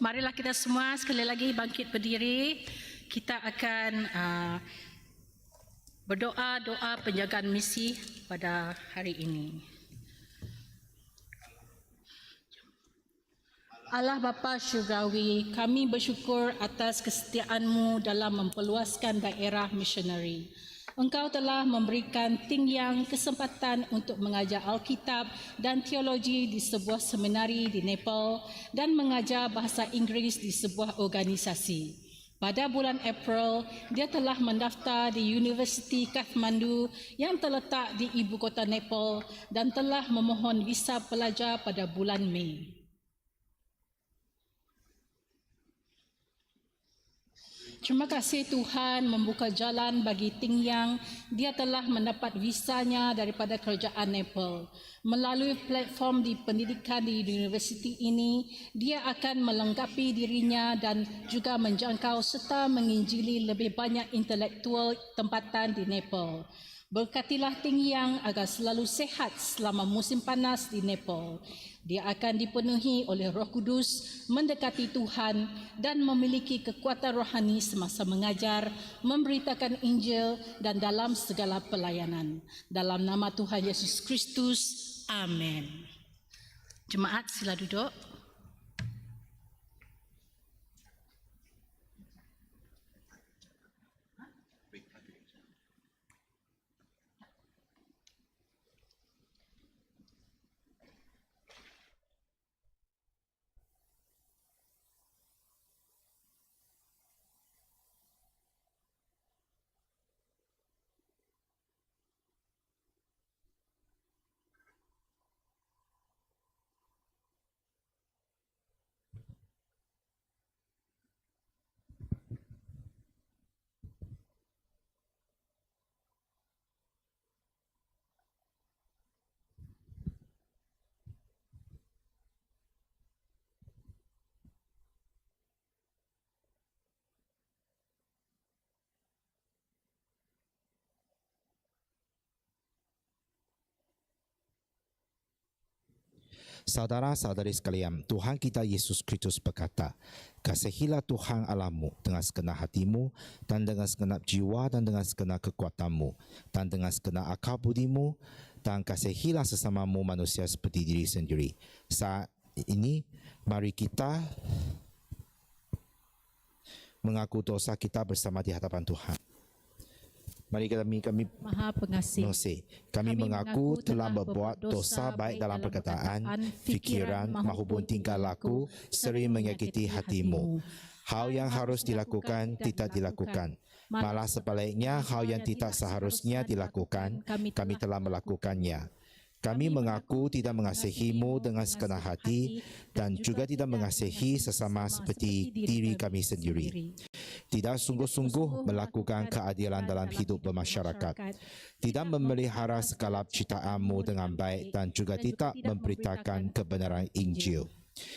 Marilah kita semua sekali lagi bangkit berdiri. Kita akan berdoa doa penjagaan misi pada hari ini. Allah Bapa Syurgawi, kami bersyukur atas kesetiaan-Mu dalam memperluaskan daerah misioneri. Engkau telah memberikan Ting Yang kesempatan untuk mengajar Alkitab dan teologi di sebuah seminari di Nepal dan mengajar bahasa Inggeris di sebuah organisasi. Pada bulan April, dia telah mendaftar di Universiti Kathmandu yang terletak di ibu kota Nepal dan telah memohon visa pelajar pada bulan Mei. Terima kasih Tuhan membuka jalan bagi Ting Yang. Dia telah mendapat visanya daripada kerajaan Nepal. Melalui platform di pendidikan di universiti ini, dia akan melengkapi dirinya dan juga menjangkau serta menginjili lebih banyak intelektual tempatan di Nepal. Berkatilah Ting Yang agar selalu sehat selama musim panas di Nepal. Dia akan dipenuhi oleh Roh Kudus, mendekati Tuhan dan memiliki kekuatan rohani semasa mengajar, memberitakan Injil dan dalam segala pelayanan. Dalam nama Tuhan Yesus Kristus, amin. Jemaat sila duduk. Saudara-saudari sekalian, Tuhan kita Yesus Kristus berkata, kasihilah Tuhan Allahmu dengan segenap hatimu dan dengan segenap jiwa dan dengan segenap kekuatanmu dan dengan segenap akal budimu, dan kasihilah sesamamu manusia seperti diri sendiri. Saat ini, mari kita mengaku dosa kita bersama di hadapan Tuhan. Mari kami Maha Pengasih, kami mengaku telah berbuat dosa baik dalam perkataan, fikiran maupun tingkah laku sering menyakiti hatimu. Hal yang harus dilakukan tidak dilakukan. Malah sebaliknya, hal yang tidak seharusnya dilakukan, kami telah melakukannya. Kami mengaku tidak mengasihimu dengan segenap hati dan juga tidak mengasihi sesama seperti diri kami sendiri. Tidak sungguh-sungguh melakukan keadilan dalam hidup bermasyarakat. Tidak memelihara segala ciptaanmu dengan baik dan juga tidak memberitakan kebenaran Injil.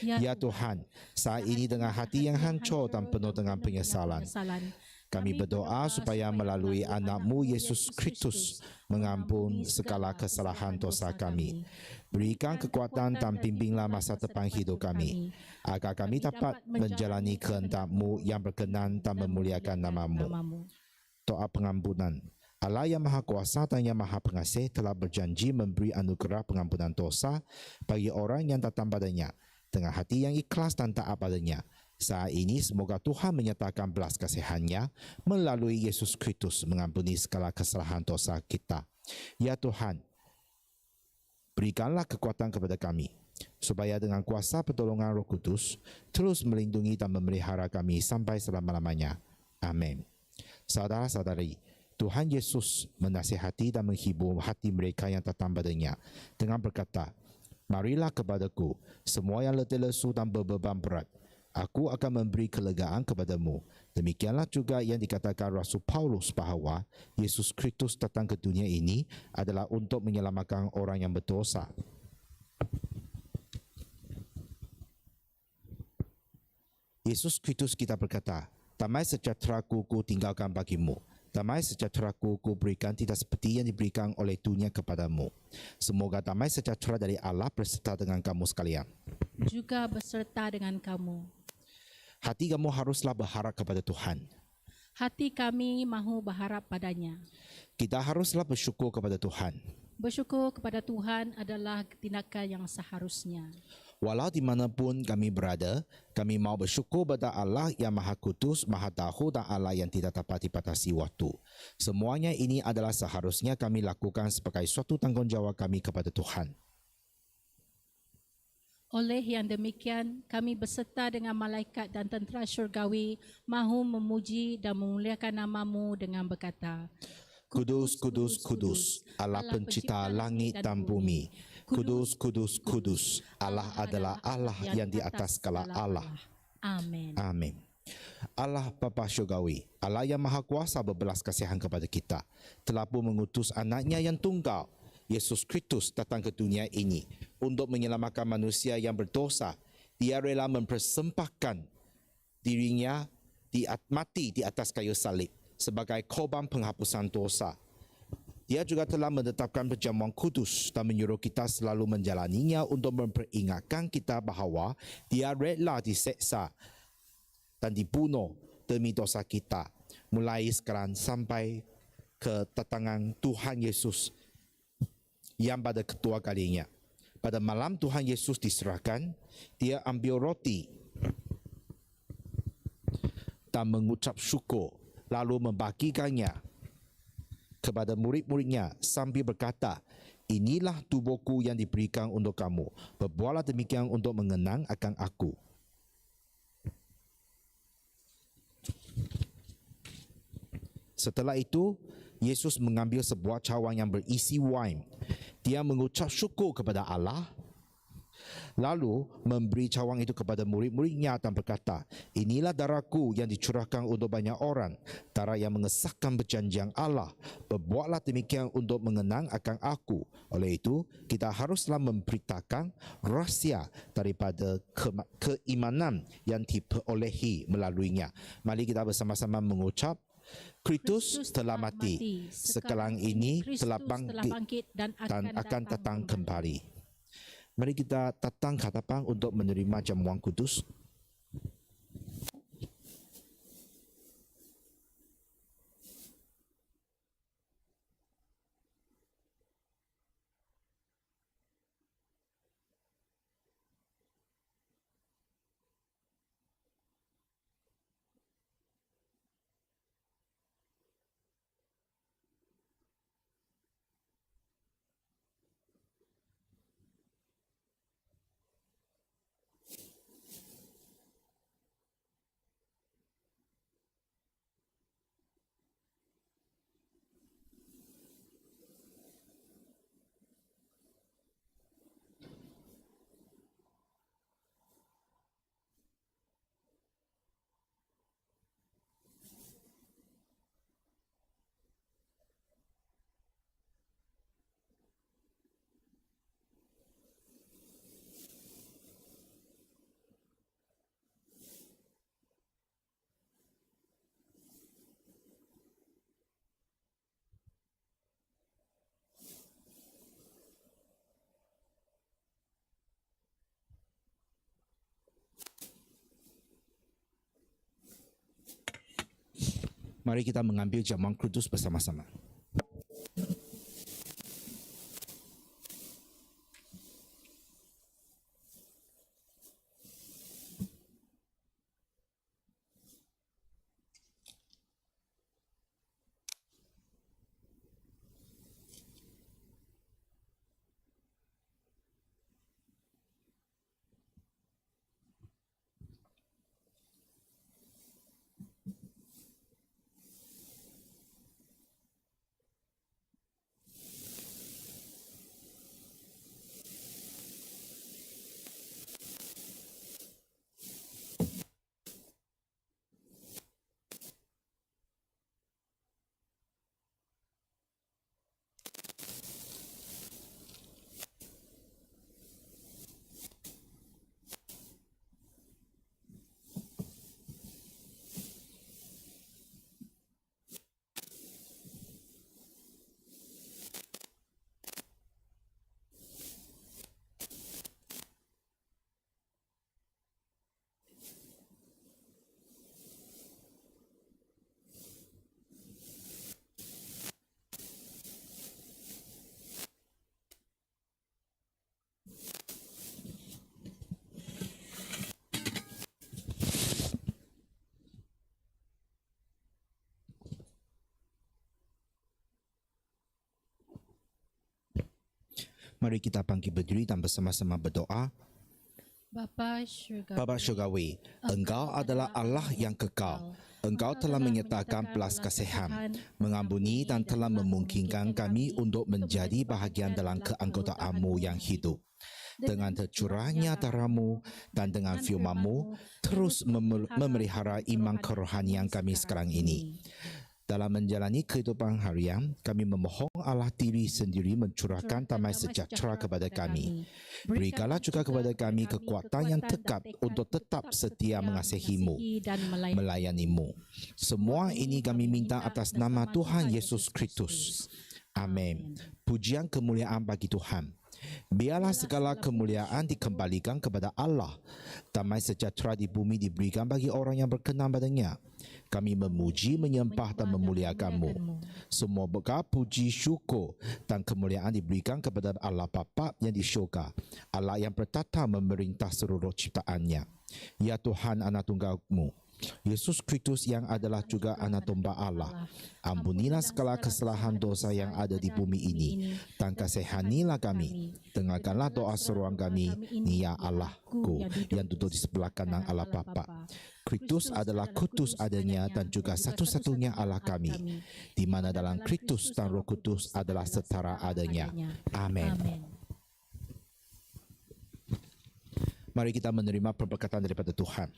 Ya Tuhan, saat ini dengan hati yang hancur dan penuh dengan penyesalan, kami berdoa supaya melalui anak-Mu Yesus Kristus mengampun segala kesalahan dosa kami. Berikan kekuatan dan bimbinglah masa depan hidup kami, agar kami dapat menjalani kehendak-Mu yang berkenan dan memuliakan nama-Mu. Doa pengampunan. Allah yang Maha Kuasa dan yang Maha Pengasih telah berjanji memberi anugerah pengampunan dosa bagi orang yang datang padanya dengan hati yang ikhlas dan taat padanya. Saat ini semoga Tuhan menyatakan belas kasihan-Nya melalui Yesus Kristus mengampuni segala kesalahan dosa kita. Ya Tuhan, berikanlah kekuatan kepada kami supaya dengan kuasa pertolongan Roh Kudus terus melindungi dan memelihara kami sampai selama-lamanya. Amin. Saudara-saudari, Tuhan Yesus menasihati dan menghibur hati mereka yang datang padanya dengan berkata, marilah kepadaku semua yang letih lesu dan berbeban berat, aku akan memberi kelegaan kepadamu. Demikianlah juga yang dikatakan Rasul Paulus bahawa Yesus Kristus datang ke dunia ini adalah untuk menyelamatkan orang yang berdosa. Yesus Kristus kita berkata, damai sejahtera-Ku ku tinggalkan bagimu. Damai sejahtera-Ku ku berikan tidak seperti yang diberikan oleh dunia kepadamu. Semoga damai sejahtera dari Allah berserta dengan kamu sekalian. juga beserta dengan kamu. Hati kamu haruslah berharap kepada Tuhan. Hati kami mahu berharap padanya. Kita haruslah bersyukur kepada Tuhan. Bersyukur kepada Tuhan adalah tindakan yang seharusnya. Walau dimanapun kami berada, kami mau bersyukur kepada Allah yang Maha Kudus, Maha Tahu dan Allah yang tidak dapat dibatasi waktu. Semuanya ini adalah seharusnya kami lakukan sebagai suatu tanggungjawab kami kepada Tuhan. Oleh yang demikian, kami beserta dengan malaikat dan tentera syurgawi mahu memuji dan memuliakan nama-Mu dengan berkata, Kudus, kudus, kudus, Allah pencipta langit dan bumi. Kudus, kudus, kudus, Allah adalah Allah yang di atas segala Allah. Amin. Amin. Allah Bapa Syurgawi, Allah yang Maha Kuasa berbelas kasihan kepada kita, telah pun mengutus anaknya yang tunggal, Yesus Kristus datang ke dunia ini untuk menyelamatkan manusia yang berdosa. Dia rela mempersembahkan dirinya mati di atas kayu salib sebagai korban penghapusan dosa. Dia juga telah menetapkan perjamuan kudus dan menyuruh kita selalu menjalaninya untuk memperingatkan kita bahawa Dia rela diseksa dan dibunuh demi dosa kita, mulai sekarang sampai kedatangan Tuhan Yesus yang pada kedua kalinya. Pada malam Tuhan Yesus diserahkan, Dia ambil roti dan mengucap syukur, lalu membagikannya kepada murid-muridnya sambil berkata, inilah tubuhku yang diberikan untuk kamu. Berbuatlah demikian untuk mengenang akan aku. Setelah itu, Yesus mengambil sebuah cawan yang berisi wine. Dia mengucap syukur kepada Allah, lalu memberi cawan itu kepada murid-muridnya dan berkata, inilah darahku yang dicurahkan untuk banyak orang, darah yang mengesahkan perjanjian Allah. Berbuatlah demikian untuk mengenang akan aku. Oleh itu, kita haruslah memberitakan rahsia daripada keimanan yang diperolehi melaluinya. Mari kita bersama-sama mengucap, Kristus telah mati, sekarang ini telah bangkit dan akan datang kembali. Mari kita datang ke hadapan untuk menerima jamuan kudus. Mari kita mengambil jamuan kudus bersama-sama. Mari kita bangkit berdiri dan bersama-sama berdoa. Bapa syurga, Bapa syurgawi, Engkau adalah Allah yang kekal. Engkau telah menyatakan belas kasihan, mengampuni dan telah memungkinkan kami untuk menjadi bahagian dalam keanggotaan-Mu yang hidup. Dengan tercurahnya darah-Mu dan dengan firman-Mu, terus memelihara iman kerohanian kami sekarang ini. Dalam menjalani kehidupan harian, kami memohon Allah diri sendiri mencurahkan damai sejahtera kepada kami. Berikanlah juga kepada kami kekuatan yang tegap untuk tetap setia mengasihi-Mu, melayani-Mu. Semua ini kami minta atas nama Tuhan Yesus Kristus. Amin. Pujian kemuliaan bagi Tuhan. Biarlah segala kemuliaan dikembalikan kepada Allah. Damai sejahtera di bumi diberikan bagi orang yang berkenan padanya. Kami memuji, menyembah dan memuliakan-Mu. Semua berkat, puji, syukur dan kemuliaan diberikan kepada Allah Bapa yang di syurga, Allah yang bertata memerintah seluruh ciptaannya. Ya Tuhan, anak tunggal-Mu, Yesus Kristus yang adalah juga anak domba Allah, ampunilah segala kesalahan dosa yang ada di bumi ini, dan kasihanilah kami. Dengarkanlah doa seruan kami, ni ya Allahku yang duduk di sebelah kanan Allah Bapa. Kristus adalah kudus adanya dan juga satu-satunya Allah kami, di mana dalam Kristus dan Roh Kudus adalah setara adanya. Amin. Mari kita menerima perberkatan daripada Tuhan.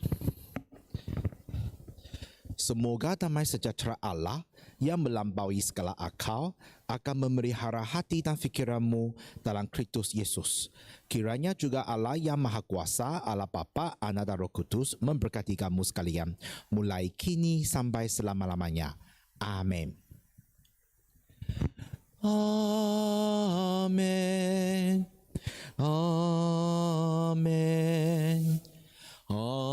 Semoga damai sejahtera Allah yang melampaui segala akal akan memelihara hati dan fikiranmu dalam Kristus Yesus. Kiranya juga Allah yang Maha Kuasa, Allah Bapa, Anak dan Roh Kudus memberkati kamu sekalian, mulai kini sampai selama-lamanya. Amin. Amin. Amin. Amin.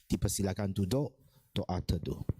Dipersilakan duduk, doa teduh.